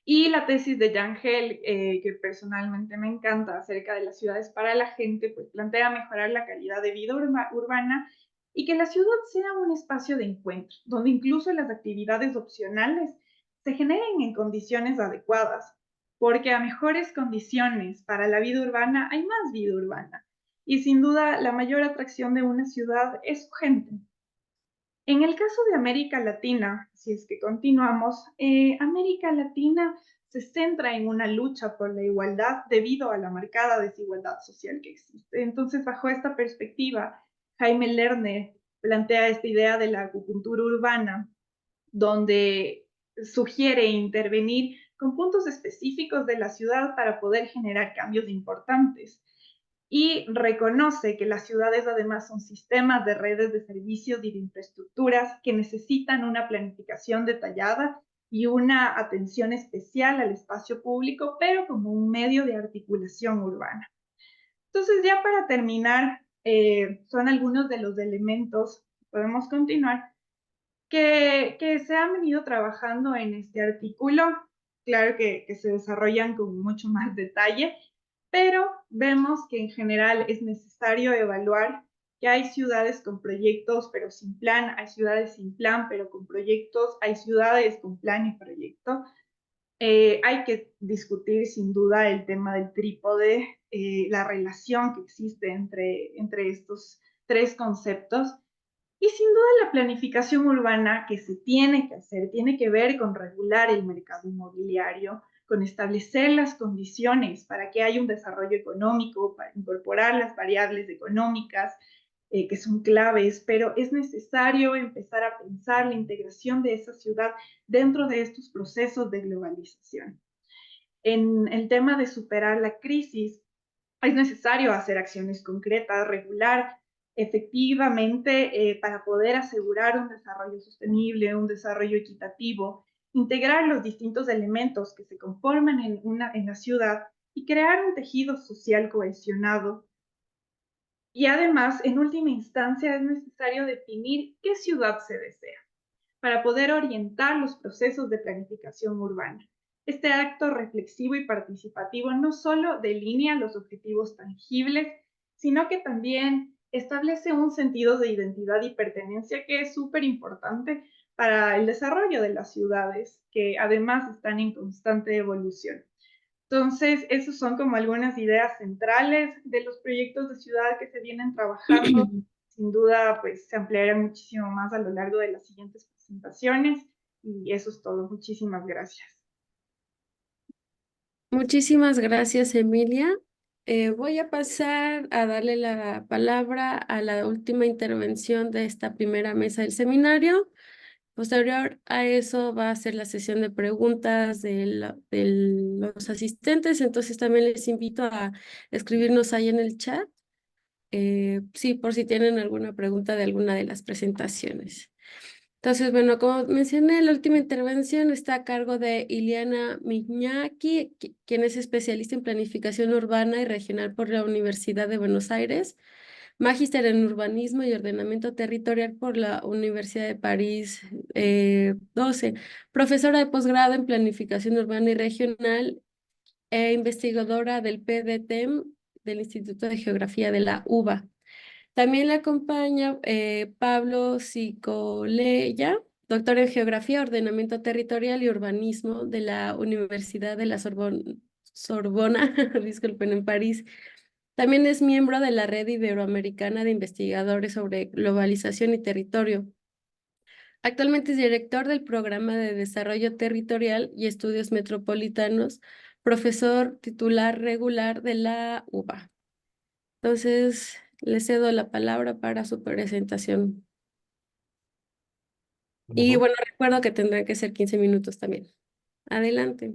Y la tesis de Yangel, que personalmente me encanta, acerca de las ciudades para la gente, pues plantea mejorar la calidad de vida urbana y que la ciudad sea un espacio de encuentro, donde incluso las actividades opcionales se generen en condiciones adecuadas, porque a mejores condiciones para la vida urbana hay más vida urbana. Y sin duda, la mayor atracción de una ciudad es su gente. En el caso de América Latina, si es que continuamos, América Latina se centra en una lucha por la igualdad debido a la marcada desigualdad social que existe. Entonces, bajo esta perspectiva, Jaime Lerner plantea esta idea de la acupuntura urbana, donde sugiere intervenir con puntos específicos de la ciudad para poder generar cambios importantes y reconoce que las ciudades además son sistemas de redes de servicios y de infraestructuras que necesitan una planificación detallada y una atención especial al espacio público, pero como un medio de articulación urbana. Entonces, ya para terminar, son algunos de los elementos, podemos continuar, que se han venido trabajando en este artículo. Claro que se desarrollan con mucho más detalle, pero vemos que en general es necesario evaluar que hay ciudades con proyectos pero sin plan, hay ciudades sin plan pero con proyectos, hay ciudades con plan y proyecto. Hay que discutir sin duda el tema del trípode, la relación que existe entre estos tres conceptos. Y sin duda la planificación urbana que se tiene que hacer tiene que ver con regular el mercado inmobiliario, con establecer las condiciones para que haya un desarrollo económico, para incorporar las variables económicas que son claves, pero es necesario empezar a pensar la integración de esa ciudad dentro de estos procesos de globalización. En el tema de superar la crisis, es necesario hacer acciones concretas, regular efectivamente para poder asegurar un desarrollo sostenible, un desarrollo equitativo, integrar los distintos elementos que se conforman en la ciudad y crear un tejido social cohesionado Y además, en última instancia, es necesario definir qué ciudad se desea para poder orientar los procesos de planificación urbana. Este acto reflexivo y participativo no solo delinea los objetivos tangibles, sino que también establece un sentido de identidad y pertenencia que es súper importante para el desarrollo de las ciudades, que además están en constante evolución. Entonces, esos son como algunas ideas centrales de los proyectos de ciudad que se vienen trabajando. Sin duda, pues se ampliarán muchísimo más a lo largo de las siguientes presentaciones. Y eso es todo. Muchísimas gracias. Muchísimas gracias, Emilia. Voy a pasar a darle la palabra a la última intervención de esta primera mesa del seminario. Posterior a eso va a ser la sesión de preguntas de los asistentes, entonces también les invito a escribirnos ahí en el chat, sí, por si tienen alguna pregunta de alguna de las presentaciones. Entonces, bueno, como mencioné, la última intervención está a cargo de Iliana Miñaki, quien es especialista en planificación urbana y regional por la Universidad de Buenos Aires, magíster en urbanismo y ordenamiento territorial por la Universidad de París 12, profesora de posgrado en planificación urbana y regional e investigadora del PDTEM del Instituto de Geografía de la UBA. También le acompaña Pablo Cicoleya, doctor en Geografía, Ordenamiento Territorial y Urbanismo de la Universidad de la Sorbona, disculpen, en París. También es miembro de la Red Iberoamericana de Investigadores sobre Globalización y Territorio. Actualmente es director del Programa de Desarrollo Territorial y Estudios Metropolitanos, profesor titular regular de la UBA. Entonces, le cedo la palabra para su presentación. Y bueno, recuerdo que tendrán que ser 15 minutos también. Adelante.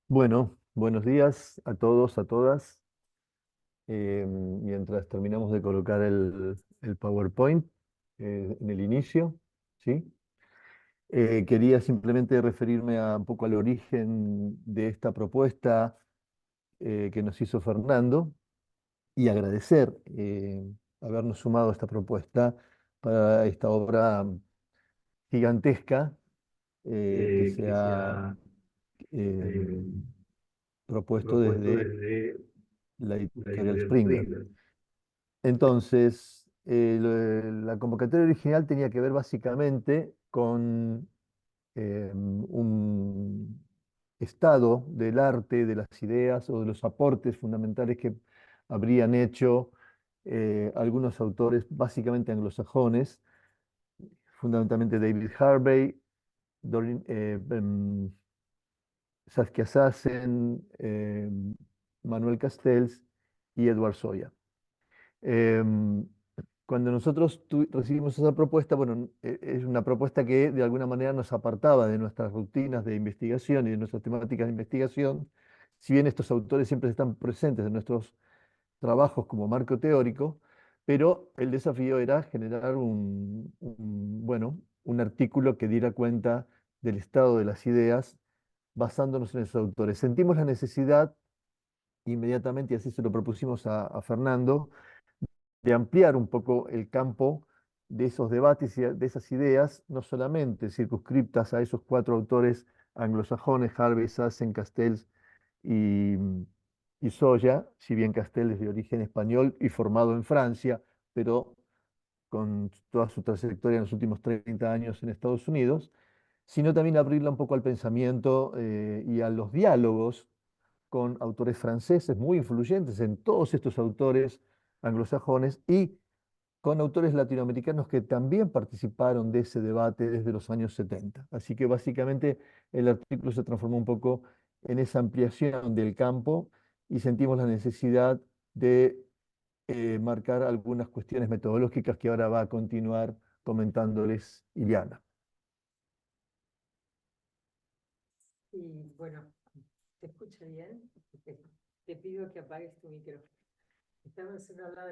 Bueno, buenos días a todos, a todas. Mientras terminamos de colocar el PowerPoint en el inicio, ¿sí? Quería simplemente referirme un poco al origen de esta propuesta que nos hizo Fernando y agradecer habernos sumado a esta propuesta para esta obra gigantesca que se ha eh, propuesto desde la editorial Springer. Entonces, la convocatoria original tenía que ver básicamente con un estado del arte, de las ideas o de los aportes fundamentales que habrían hecho algunos autores básicamente anglosajones, fundamentalmente David Harvey, Saskia Sassen, Manuel Castells y Edward Soya. Em, Cuando nosotros recibimos esa propuesta, bueno, es una propuesta que de alguna manera nos apartaba de nuestras rutinas de investigación y de nuestras temáticas de investigación, si bien estos autores siempre están presentes en nuestros trabajos como marco teórico, pero el desafío era generar bueno, un artículo que diera cuenta del estado de las ideas basándonos en esos autores. Sentimos la necesidad inmediatamente, y así se lo propusimos a Fernando, de ampliar un poco el campo de esos debates y de esas ideas, no solamente circunscriptas a esos cuatro autores anglosajones, Harvey, Sassen, Castells y, y Soya, si bien Castells es de origen español y formado en Francia, pero con toda su trayectoria en los últimos 30 años en Estados Unidos, sino también abrirla un poco al pensamiento y a los diálogos con autores franceses muy influyentes en todos estos autores anglosajones y con autores latinoamericanos que también participaron de ese debate desde los años 70. Así que básicamente el artículo se transformó un poco en esa ampliación del campo y sentimos la necesidad de marcar algunas cuestiones metodológicas que ahora va a continuar comentándoles Iliana. Y bueno, ¿te escucha bien? Te pido que apagues tu micrófono. Estamos hablando de...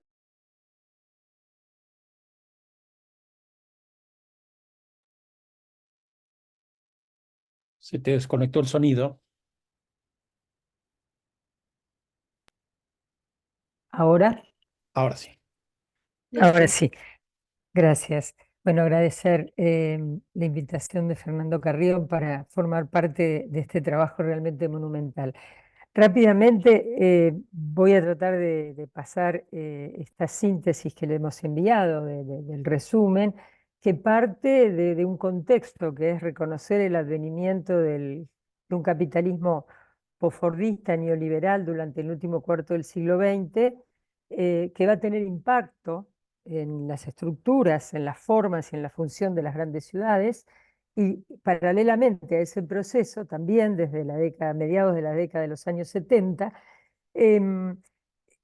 Se te desconectó el sonido. Ahora, Ahora sí. ahora sí, gracias. Bueno, agradecer la invitación de Fernando Carrión para formar parte de este trabajo realmente monumental. Rápidamente voy a tratar de pasar esta síntesis que le hemos enviado del resumen, que parte de un contexto que es reconocer el advenimiento de un capitalismo posfordista neoliberal durante el último cuarto del siglo XX, que va a tener impacto en las estructuras, en las formas y en la función de las grandes ciudades. Y paralelamente a ese proceso, también desde la década, mediados de la década de los años 70, em,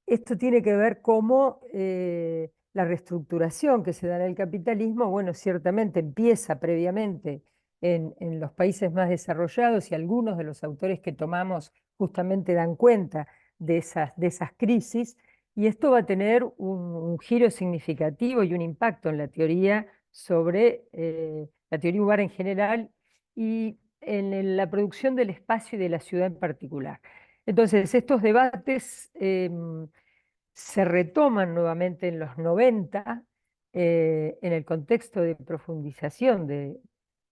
esto tiene que ver cómo la reestructuración que se da en el capitalismo, bueno, ciertamente empieza previamente en los países más desarrollados y algunos de los autores que tomamos justamente dan cuenta de esas crisis, y esto va a tener un giro significativo y un impacto en la teoría sobre la teoría urbana en general y la producción del espacio y de la ciudad en particular. Entonces, estos debates se retoman nuevamente en los 90 en el contexto de profundización de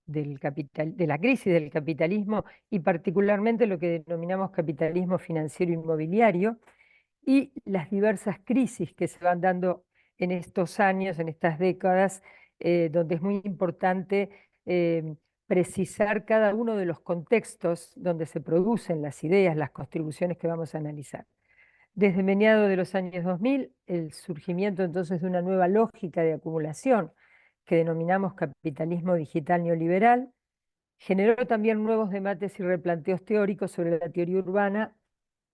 la crisis del capitalismo y particularmente lo que denominamos capitalismo financiero inmobiliario y las diversas crisis que se van dando en estos años, en estas décadas, donde es muy importante precisar cada uno de los contextos donde se producen las ideas, las contribuciones que vamos a analizar. Desde mediados de los años 2000, el surgimiento entonces de una nueva lógica de acumulación que denominamos capitalismo digital neoliberal, generó también nuevos debates y replanteos teóricos sobre la teoría urbana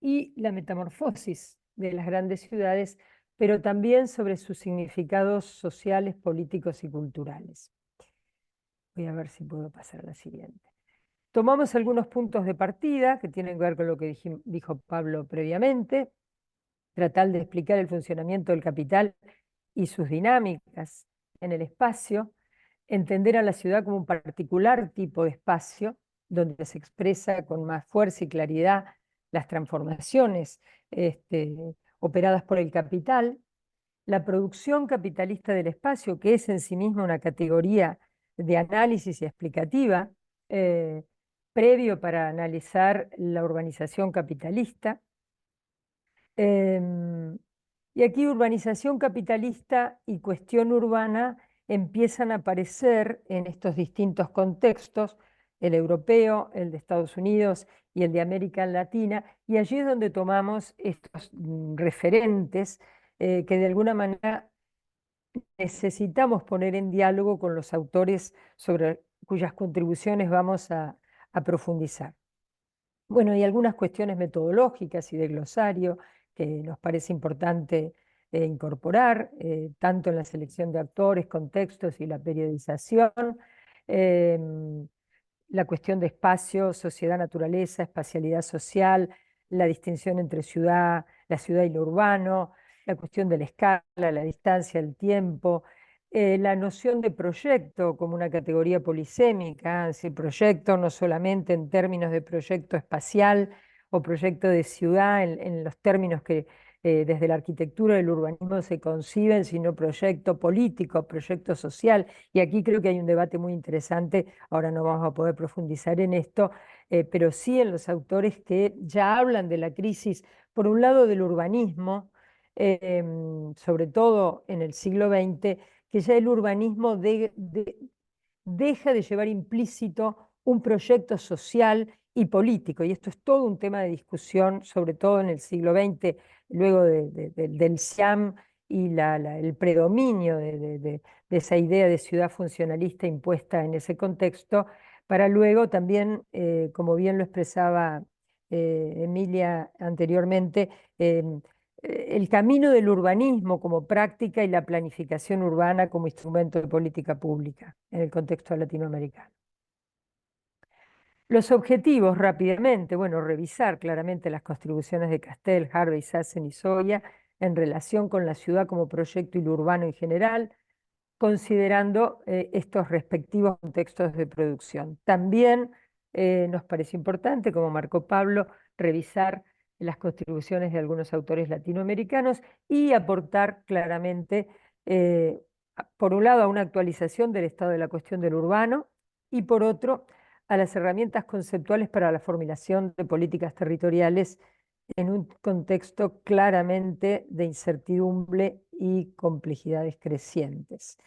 y la metamorfosis de las grandes ciudades, pero también sobre sus significados sociales, políticos y culturales. Voy a ver si puedo pasar a la siguiente. Tomamos algunos puntos de partida que tienen que ver con lo que dijo Pablo previamente, tratar de explicar el funcionamiento del capital y sus dinámicas en el espacio, entender a la ciudad como un particular tipo de espacio donde se expresa con más fuerza y claridad las transformaciones operadas por el capital, la producción capitalista del espacio, que es en sí misma una categoría de análisis y explicativa, previo para analizar la urbanización capitalista. Y aquí urbanización capitalista y cuestión urbana empiezan a aparecer en estos distintos contextos, el europeo, el de Estados Unidos y el de América Latina, y allí es donde tomamos estos referentes que de alguna manera necesitamos poner en diálogo con los autores sobre cuyas contribuciones vamos a profundizar. Bueno, y algunas cuestiones metodológicas y de glosario que nos parece importante incorporar, tanto en la selección de actores, contextos y la periodización, la cuestión de espacio, sociedad, naturaleza, espacialidad social, la distinción entre la ciudad y lo urbano, la cuestión de la escala, la distancia, el tiempo, la noción de proyecto como una categoría polisémica, es decir, proyecto no solamente en términos de proyecto espacial o proyecto de ciudad en los términos que desde la arquitectura del urbanismo se conciben, sino proyecto político, proyecto social. Y aquí creo que hay un debate muy interesante, ahora no vamos a poder profundizar en esto, pero sí en los autores que ya hablan de la crisis, por un lado del urbanismo, sobre todo en el siglo XX, que ya el urbanismo deja de llevar implícito un proyecto social y político, y esto es todo un tema de discusión, sobre todo en el siglo XX, luego del SIAM y el predominio de esa idea de ciudad funcionalista impuesta en ese contexto, para luego también, como bien lo expresaba Emilia anteriormente, el camino del urbanismo como práctica y la planificación urbana como instrumento de política pública en el contexto latinoamericano. Los objetivos rápidamente, bueno, revisar claramente las contribuciones de Castel, Harvey, Sassen y Soya en relación con la ciudad como proyecto y lo urbano en general, considerando estos respectivos contextos de producción. También nos parece importante, como marcó Pablo, revisar las contribuciones de algunos autores latinoamericanos y aportar claramente, por un lado, a una actualización del estado de la cuestión del urbano y por otro, a las herramientas conceptuales para la formulación de políticas territoriales en un contexto claramente de incertidumbre y complejidades crecientes.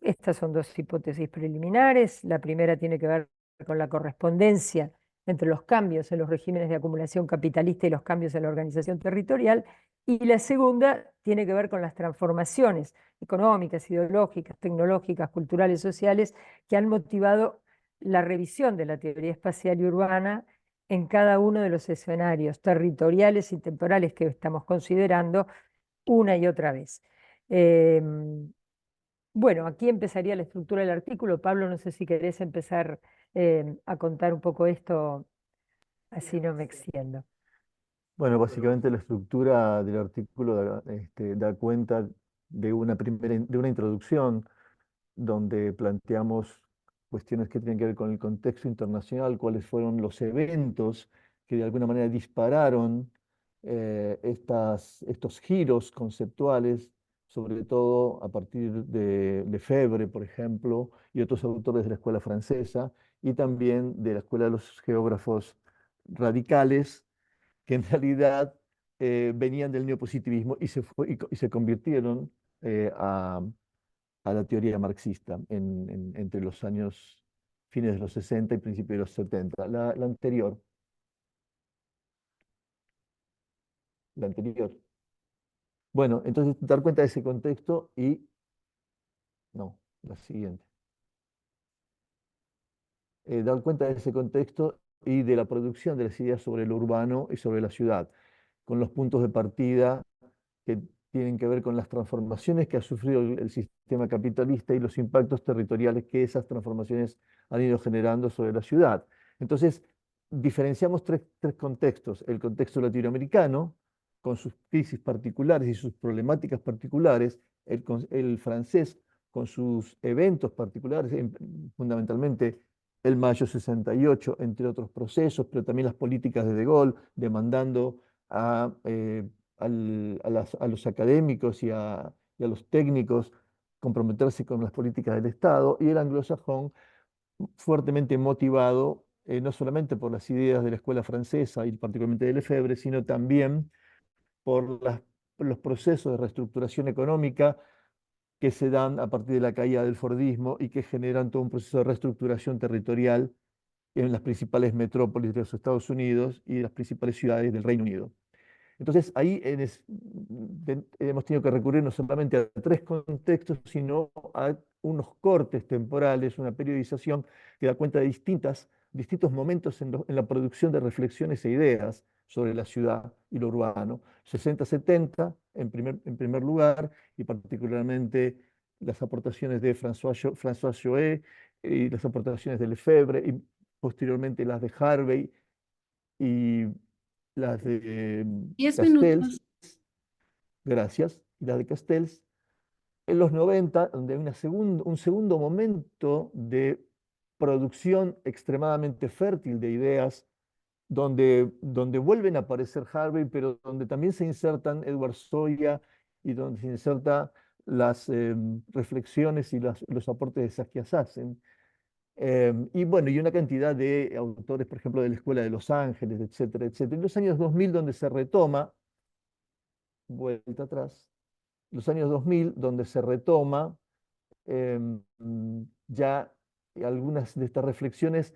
Estas son dos hipótesis preliminares. La primera tiene que ver con la correspondencia entre los cambios en los regímenes de acumulación capitalista y los cambios en la organización territorial. Y la segunda tiene que ver con las transformaciones económicas, ideológicas, tecnológicas, culturales, sociales, que han motivado la revisión de la teoría espacial y urbana en cada uno de los escenarios territoriales y temporales que estamos considerando una y otra vez. Bueno, aquí empezaría la estructura del artículo. Pablo, no sé si querés empezar a contar un poco esto, así no me extiendo. Bueno, básicamente la estructura del artículo da cuenta de de una introducción donde planteamos cuestiones que tienen que ver con el contexto internacional, cuáles fueron los eventos que de alguna manera dispararon estos giros conceptuales, sobre todo a partir de Lefebvre, por ejemplo, y otros autores de la escuela francesa, y también de la escuela de los geógrafos radicales, que en realidad venían del neopositivismo y se convirtieron a la teoría marxista entre los años fines de los 60 y principios de los 70. La anterior. La anterior. Bueno, entonces dar cuenta de ese contexto y... No, la siguiente. Dar cuenta de ese contexto y de la producción de las ideas sobre lo urbano y sobre la ciudad, con los puntos de partida que tienen que ver con las transformaciones que ha sufrido el sistema capitalista y los impactos territoriales que esas transformaciones han ido generando sobre la ciudad. Entonces, diferenciamos tres contextos: el contexto latinoamericano, con sus crisis particulares y sus problemáticas particulares; el francés, con sus eventos particulares, fundamentalmente el Mayo 68, entre otros procesos, pero también las políticas de Gaulle, demandando a los académicos y a los técnicos comprometerse con las políticas del Estado; y el anglosajón, fuertemente motivado no solamente por las ideas de la escuela francesa y particularmente de Lefebvre, sino también por los procesos de reestructuración económica que se dan a partir de la caída del Fordismo y que generan todo un proceso de reestructuración territorial en las principales metrópolis de los Estados Unidos y las principales ciudades del Reino Unido. Entonces, ahí hemos tenido que recurrir no solamente a tres contextos, sino a unos cortes temporales, una periodización que da cuenta de distintos momentos en la producción de reflexiones e ideas sobre la ciudad y lo urbano. 60-70 en primer lugar, y particularmente las aportaciones de François Choët y las aportaciones de Lefebvre, y posteriormente las de Harvey y las de 10 Castells, minutos. gracias, y las de Castells, en los 90, donde hay un segundo momento de producción extremadamente fértil de ideas, donde vuelven a aparecer Harvey, pero donde también se insertan Edward Soya y donde se insertan las reflexiones y los aportes de Saskia Sassen. Y bueno, y una cantidad de autores, por ejemplo, de la Escuela de Los Ángeles, etcétera, etcétera. En los años 2000, donde se retoma, vuelta atrás, los años 2000, donde se retoma ya algunas de estas reflexiones,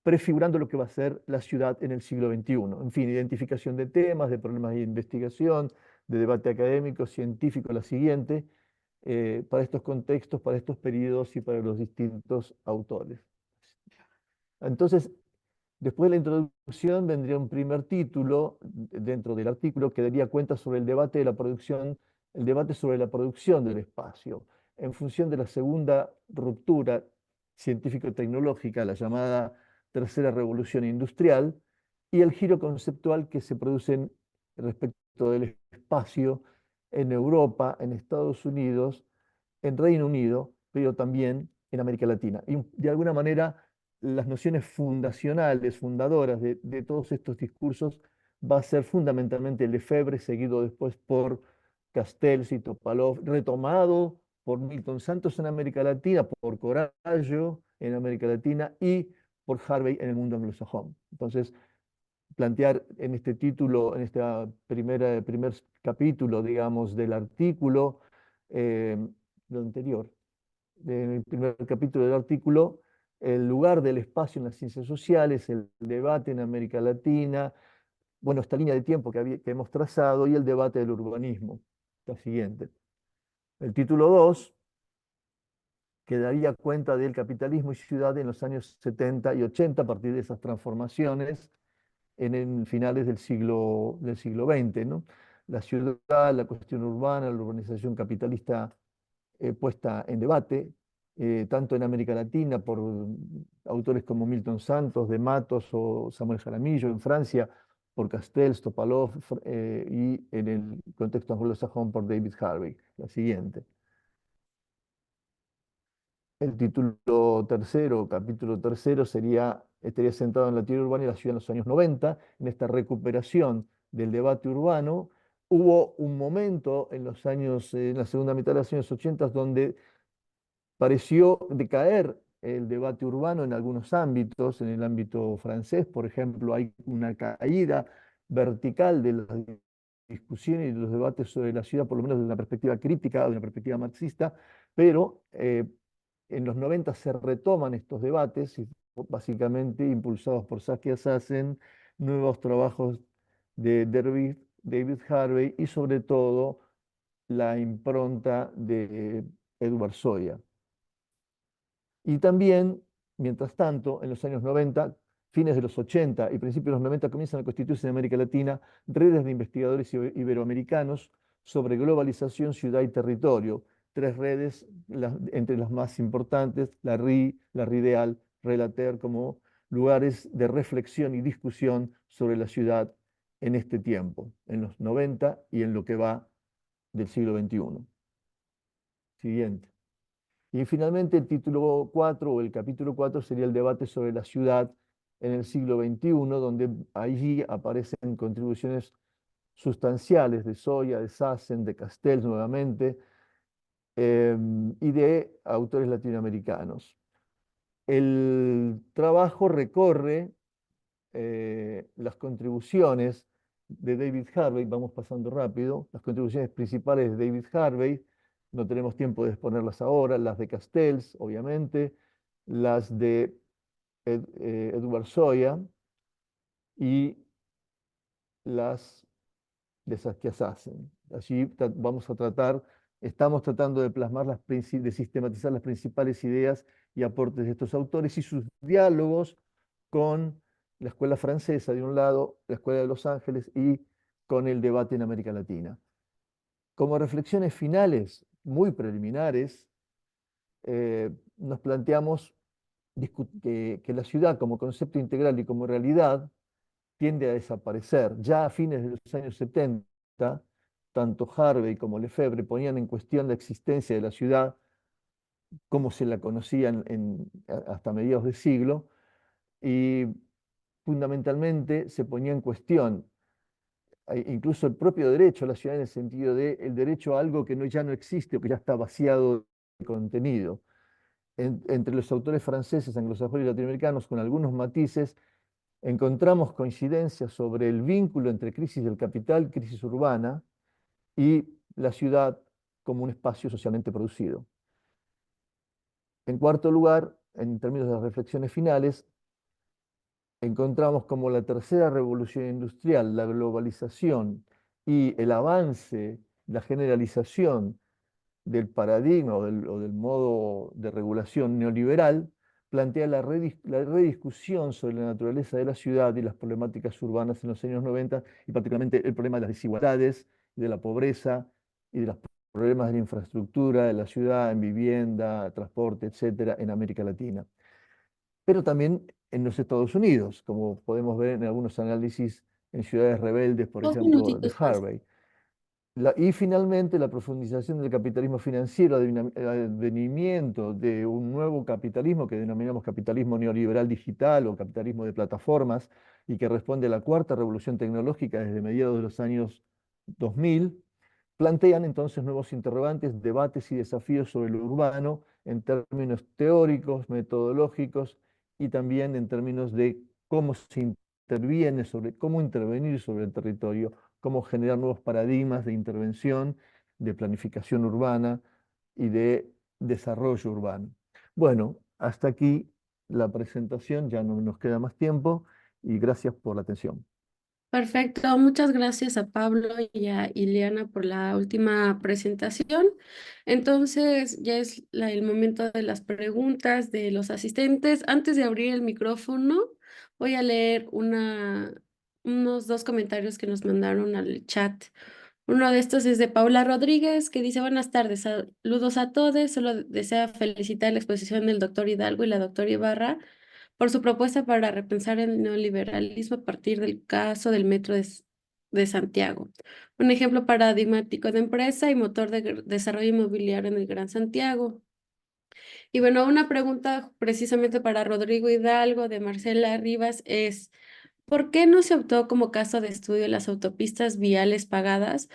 prefigurando lo que va a ser la ciudad en el siglo XXI. En fin, identificación de temas, de problemas de investigación, de debate académico, científico, la siguiente, para estos contextos, para estos periodos y para los distintos autores. Entonces, después de la introducción vendría un primer título dentro del artículo que daría cuenta sobre el debate de la producción, el debate sobre la producción del espacio, en función de la segunda ruptura científico-tecnológica, la llamada tercera revolución industrial, y el giro conceptual que se produce respecto del espacio en Europa, en Estados Unidos, en Reino Unido, pero también en América Latina. Y de alguna manera las nociones fundacionales, fundadoras de todos estos discursos va a ser fundamentalmente Lefebvre, seguido después por Castells y Topalov, retomado por Milton Santos en América Latina, por Corallo en América Latina y por Harvey en el mundo anglosajón. Entonces, plantear en este título, en este primer capítulo, digamos, del artículo, lo anterior, en el primer capítulo del artículo, el lugar del espacio en las ciencias sociales, el debate en América Latina, bueno, esta línea de tiempo que hemos trazado y el debate del urbanismo, la siguiente. El título 2 que daría cuenta del capitalismo y ciudad en los años 70 y 80 a partir de esas transformaciones en finales del siglo XX, ¿no? La ciudad, la cuestión urbana, la urbanización capitalista puesta en debate, tanto en América Latina por autores como Milton Santos, de Matos o Samuel Jaramillo, en Francia por Castells, Topalov, y en el contexto anglosajón por David Harvey. La siguiente. El título tercero, capítulo tercero, estaría centrado en la teoría urbana y la ciudad en los años 90, en esta recuperación del debate urbano. Hubo un momento en en la segunda mitad de los años 80 donde pareció decaer el debate urbano en algunos ámbitos. En el ámbito francés, por ejemplo, hay una caída vertical de las discusiones y de los debates sobre la ciudad, por lo menos desde una perspectiva crítica, de una perspectiva marxista, pero en los 90 se retoman estos debates, y básicamente impulsados por Saskia Sassen, nuevos trabajos de David Harvey y sobre todo la impronta de Edward Soya. Y también, mientras tanto, en los años 90, fines de los 80 y principios de los 90, comienzan a constituirse en América Latina redes de investigadores iberoamericanos sobre globalización, ciudad y territorio. Tres redes, entre las más importantes, la RI, la RIDEAL, Relater, como lugares de reflexión y discusión sobre la ciudad en este tiempo, en los 90 y en lo que va del siglo XXI. Siguiente. Y finalmente el título 4 o el capítulo 4 sería el debate sobre la ciudad en el siglo XXI, donde allí aparecen contribuciones sustanciales de Soya, de Sassen, de Castells nuevamente, y de autores latinoamericanos. El trabajo recorre las contribuciones de David Harvey, vamos pasando rápido, las contribuciones principales de David Harvey, no tenemos tiempo de exponerlas ahora, las de Castells, obviamente, las de Edward Soya y las de Saskia Sassen. Allí estamos tratando de plasmar, de sistematizar las principales ideas y aportes de estos autores y sus diálogos con la escuela francesa de un lado, la escuela de Los Ángeles y con el debate en América Latina. Como reflexiones finales, muy preliminares, nos planteamos que la ciudad como concepto integral y como realidad tiende a desaparecer. Ya a fines de los años 70, tanto Harvey como Lefebvre ponían en cuestión la existencia de la ciudad como se la conocían hasta mediados de siglo, y fundamentalmente se ponía en cuestión incluso el propio derecho a la ciudad en el sentido de el derecho a algo que ya no existe o que ya está vaciado de contenido. Entre los autores franceses, anglosajones y latinoamericanos, con algunos matices, encontramos coincidencias sobre el vínculo entre crisis del capital, crisis urbana, y la ciudad como un espacio socialmente producido. En cuarto lugar, en términos de las reflexiones finales, encontramos como la tercera revolución industrial, la globalización y el avance, la generalización del paradigma o del modo de regulación neoliberal, plantea la rediscusión sobre la naturaleza de la ciudad y las problemáticas urbanas en los años 90, y particularmente el problema de las desigualdades, de la pobreza y de los problemas de la infraestructura de la ciudad en vivienda, transporte, etcétera, en América Latina. Pero también en los Estados Unidos, como podemos ver en algunos análisis en Ciudades Rebeldes, por Dos ejemplo, de minutitos más. Harvey. Y finalmente la profundización del capitalismo financiero, el advenimiento de un nuevo capitalismo que denominamos capitalismo neoliberal digital o capitalismo de plataformas y que responde a la cuarta revolución tecnológica desde mediados de los años 2000, plantean entonces nuevos interrogantes, debates y desafíos sobre lo urbano en términos teóricos, metodológicos y también en términos de cómo se interviene cómo intervenir sobre el territorio, cómo generar nuevos paradigmas de intervención, de planificación urbana y de desarrollo urbano. Bueno, hasta aquí la presentación, ya no nos queda más tiempo y gracias por la atención. Perfecto, muchas gracias a Pablo y a Ileana por la última presentación. Entonces, ya es el momento de las preguntas de los asistentes. Antes de abrir el micrófono, voy a leer unos dos comentarios que nos mandaron al chat. Uno de estos es de Paula Rodríguez, que dice: buenas tardes, saludos a todos. Solo desea felicitar la exposición del doctor Hidalgo y la doctora Ibarra por su propuesta para repensar el neoliberalismo a partir del caso del Metro de Santiago. Un ejemplo paradigmático de empresa y motor de desarrollo inmobiliario en el Gran Santiago. Y bueno, una pregunta precisamente para Rodrigo Hidalgo de Marcela Rivas es: ¿por qué no se optó como caso de estudio las autopistas viales pagadas,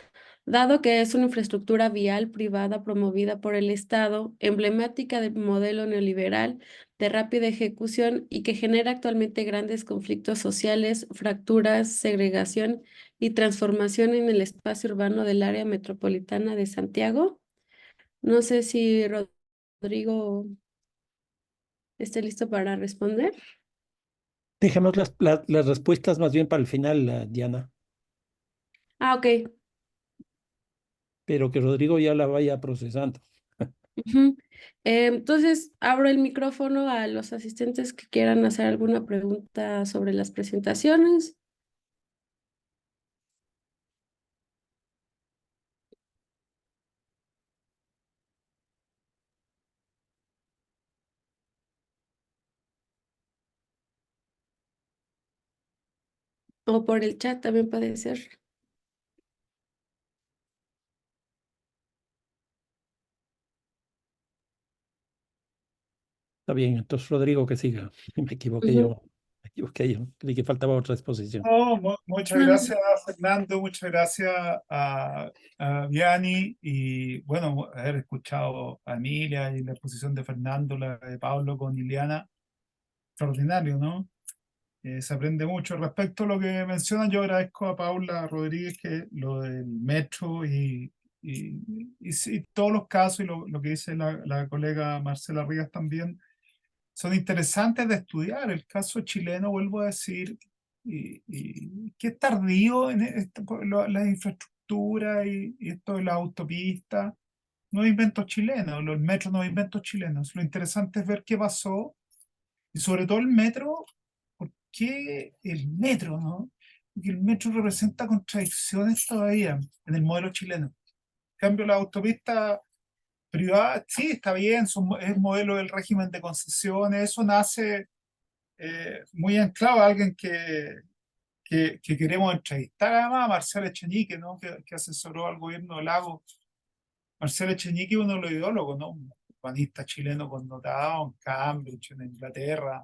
dado que es una infraestructura vial privada promovida por el Estado, emblemática del modelo neoliberal de rápida ejecución y que genera actualmente grandes conflictos sociales, fracturas, segregación y transformación en el espacio urbano del área metropolitana de Santiago? No sé si Rodrigo esté listo para responder. Dejemos las respuestas más bien para el final, Diana, Ah, ok. pero que Rodrigo ya la vaya procesando. Ujú. Entonces, abro el micrófono a los asistentes que quieran hacer alguna pregunta sobre las presentaciones. O por el chat también puede ser. Está bien, entonces Rodrigo que siga. Me equivoqué Ujú. yo. Me equivoqué yo. Creí que faltaba otra exposición. No, muchas No, gracias, Fernando, muchas gracias a Vianney y bueno, haber escuchado a Emilia y la exposición de Fernando, la de Pablo con Ileana, extraordinario, ¿no? Se aprende mucho. Respecto a lo que mencionan, yo agradezco a Paula Rodríguez que lo del metro y sí, todos los casos y lo que dice la colega Marcela Rivas también son interesantes de estudiar. El caso chileno, vuelvo a decir, y que es tardío en la infraestructura y esto de la autopista. No es invento chileno, los metros no es invento chilenos. Lo interesante es ver qué pasó y sobre todo el metro, ¿por qué el metro, no? Porque el metro representa contradicciones todavía en el modelo chileno. En cambio, la autopista privada, sí, está bien, es modelo del régimen de concesiones, eso nace muy anclado a alguien que queremos entrevistar, además, a Marcelo Echenique, ¿no? Que asesoró al gobierno de Lago. Marcelo Echenique, uno de los ideólogos, ¿no? Un urbanista chileno connotado en Cambridge, en Inglaterra,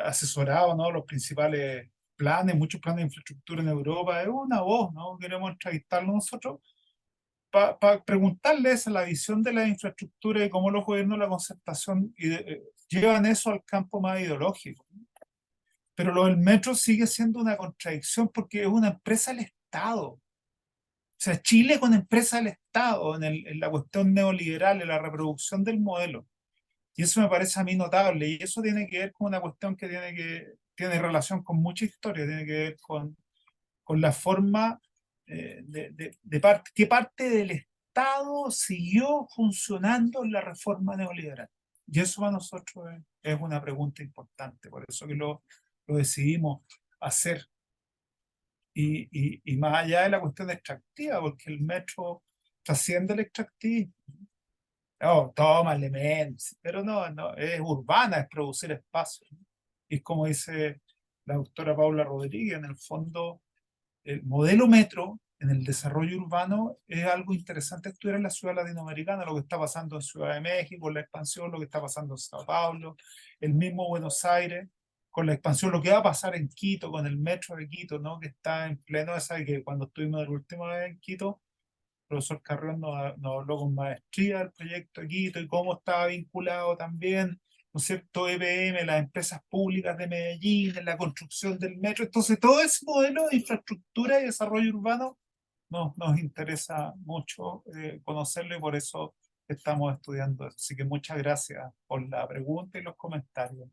asesorado, ¿no? Los principales planes, muchos planes de infraestructura en Europa. Es una voz, ¿no? Queremos entrevistarlo nosotros para preguntarles la visión de la infraestructura y cómo los gobiernos de la concertación llevan eso al campo más ideológico. Pero lo del metro sigue siendo una contradicción porque es una empresa del Estado. O sea, Chile con empresa del Estado en la cuestión neoliberal, en la reproducción del modelo. Y eso me parece a mí notable. Y eso tiene que ver con una cuestión que tiene relación con mucha historia, tiene que ver con la forma qué parte del Estado siguió funcionando en la reforma neoliberal. Y eso para nosotros es una pregunta importante, por eso que lo decidimos hacer. Y más allá de la cuestión extractiva, porque el metro trasciende el extractivismo. No, toma elementos, pero no, es urbana, es producir espacio. Y es como dice la doctora Paula Rodríguez, en el fondo, el modelo metro en el desarrollo urbano es algo interesante estudiar en la ciudad latinoamericana, lo que está pasando en Ciudad de México, la expansión, lo que está pasando en Sao Paulo, el mismo Buenos Aires, con la expansión, lo que va a pasar en Quito, con el metro de Quito, ¿no? Que está en pleno, esa que cuando estuvimos la última vez en Quito, el profesor Carrión nos habló con maestría del proyecto de Quito y cómo estaba vinculado también, ¿no es cierto?, EPM, las empresas públicas de Medellín, en la construcción del metro. Entonces, todo ese modelo de infraestructura y desarrollo urbano nos interesa mucho conocerlo y por eso estamos estudiando eso. Así que muchas gracias por la pregunta y los comentarios.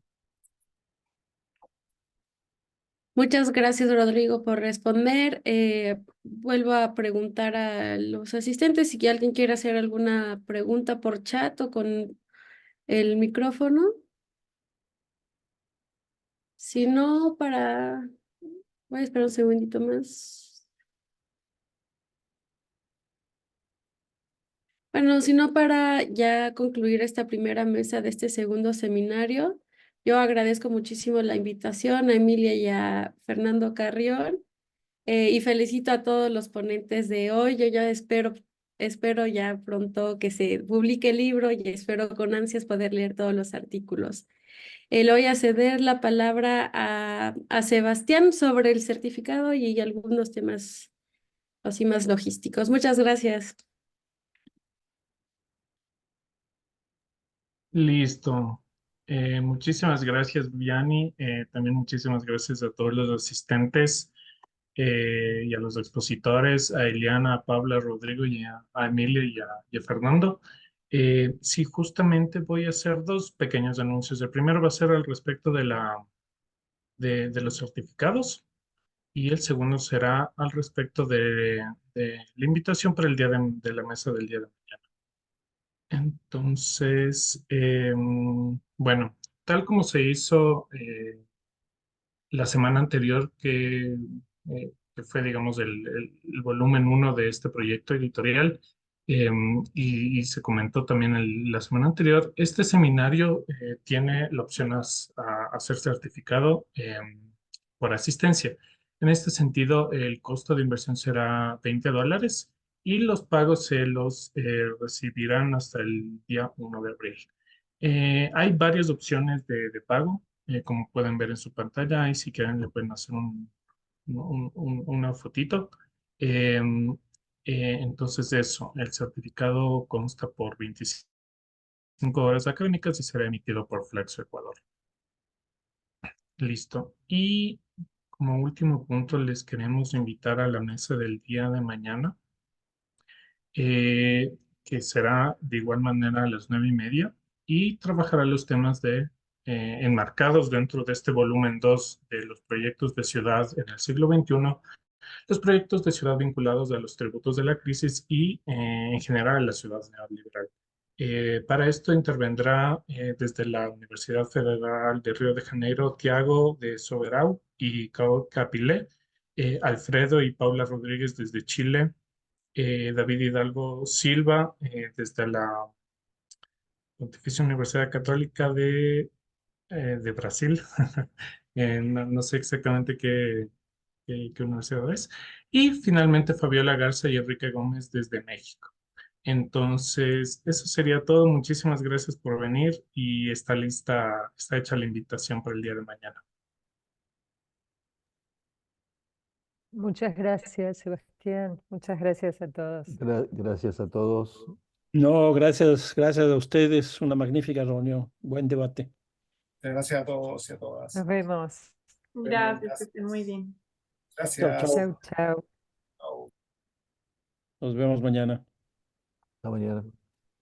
Muchas gracias, Rodrigo, por responder. Vuelvo a preguntar a los asistentes si alguien quiere hacer alguna pregunta por chat o con el micrófono. Si no, voy a esperar un segundito más. Bueno, si no, para ya concluir esta primera mesa de este segundo seminario, yo agradezco muchísimo la invitación a Emilia y a Fernando Carrión. Y felicito a todos los ponentes de hoy. Yo ya espero ya pronto que se publique el libro y espero con ansias poder leer todos los artículos. Le voy a ceder la palabra a Sebastián sobre el certificado y algunos temas así más logísticos. Muchas gracias. Listo. Muchísimas gracias, Vianney. También muchísimas gracias a todos los asistentes y a los expositores, a Eliana, a Paula, a Rodrigo y a Emilia y a Fernando. Sí, justamente voy a hacer dos pequeños anuncios. El primero va a ser al respecto de los certificados y el segundo será al respecto de la invitación para el día de la mesa del día de mañana. Entonces, bueno, tal como se hizo la semana anterior, que fue, digamos, el volumen uno de este proyecto editorial, y se comentó también la semana anterior, este seminario tiene la opción a ser certificado por asistencia. En este sentido, el costo de inversión será $20 y los pagos se los recibirán hasta el día 1 de abril. Hay varias opciones de pago, como pueden ver en su pantalla, y si quieren le pueden hacer una fotito. Entonces eso, el certificado consta por 25 horas académicas y será emitido por Flexo Ecuador. Listo. Y como último punto, les queremos invitar a la mesa del día de mañana, eh, que será de igual manera a las 9:30 y trabajará los temas enmarcados dentro de este volumen 2 de los proyectos de ciudad en el siglo XXI, los proyectos de ciudad vinculados a los tributos de la crisis y en general a la ciudad neoliberal. Para esto intervendrá desde la Universidad Federal de Río de Janeiro, Tiago de Soberau y Cao Capilé, Alfredo y Paula Rodríguez desde Chile, David Hidalgo Silva desde la Pontificia Universidad Católica de Brasil. No sé exactamente qué universidad es. Y finalmente Fabiola Garza y Enrique Gómez desde México. Entonces, eso sería todo. Muchísimas gracias por venir y está hecha la invitación para el día de mañana. Muchas gracias, Sebastián. Muchas gracias a todos. Gracias a todos. No, gracias a ustedes. Una magnífica reunión. Buen debate. Gracias a todos y a todas. Nos vemos. Gracias, que estén muy bien. Gracias. Chao. Chau, chau. Chao. Nos vemos mañana. Hasta mañana.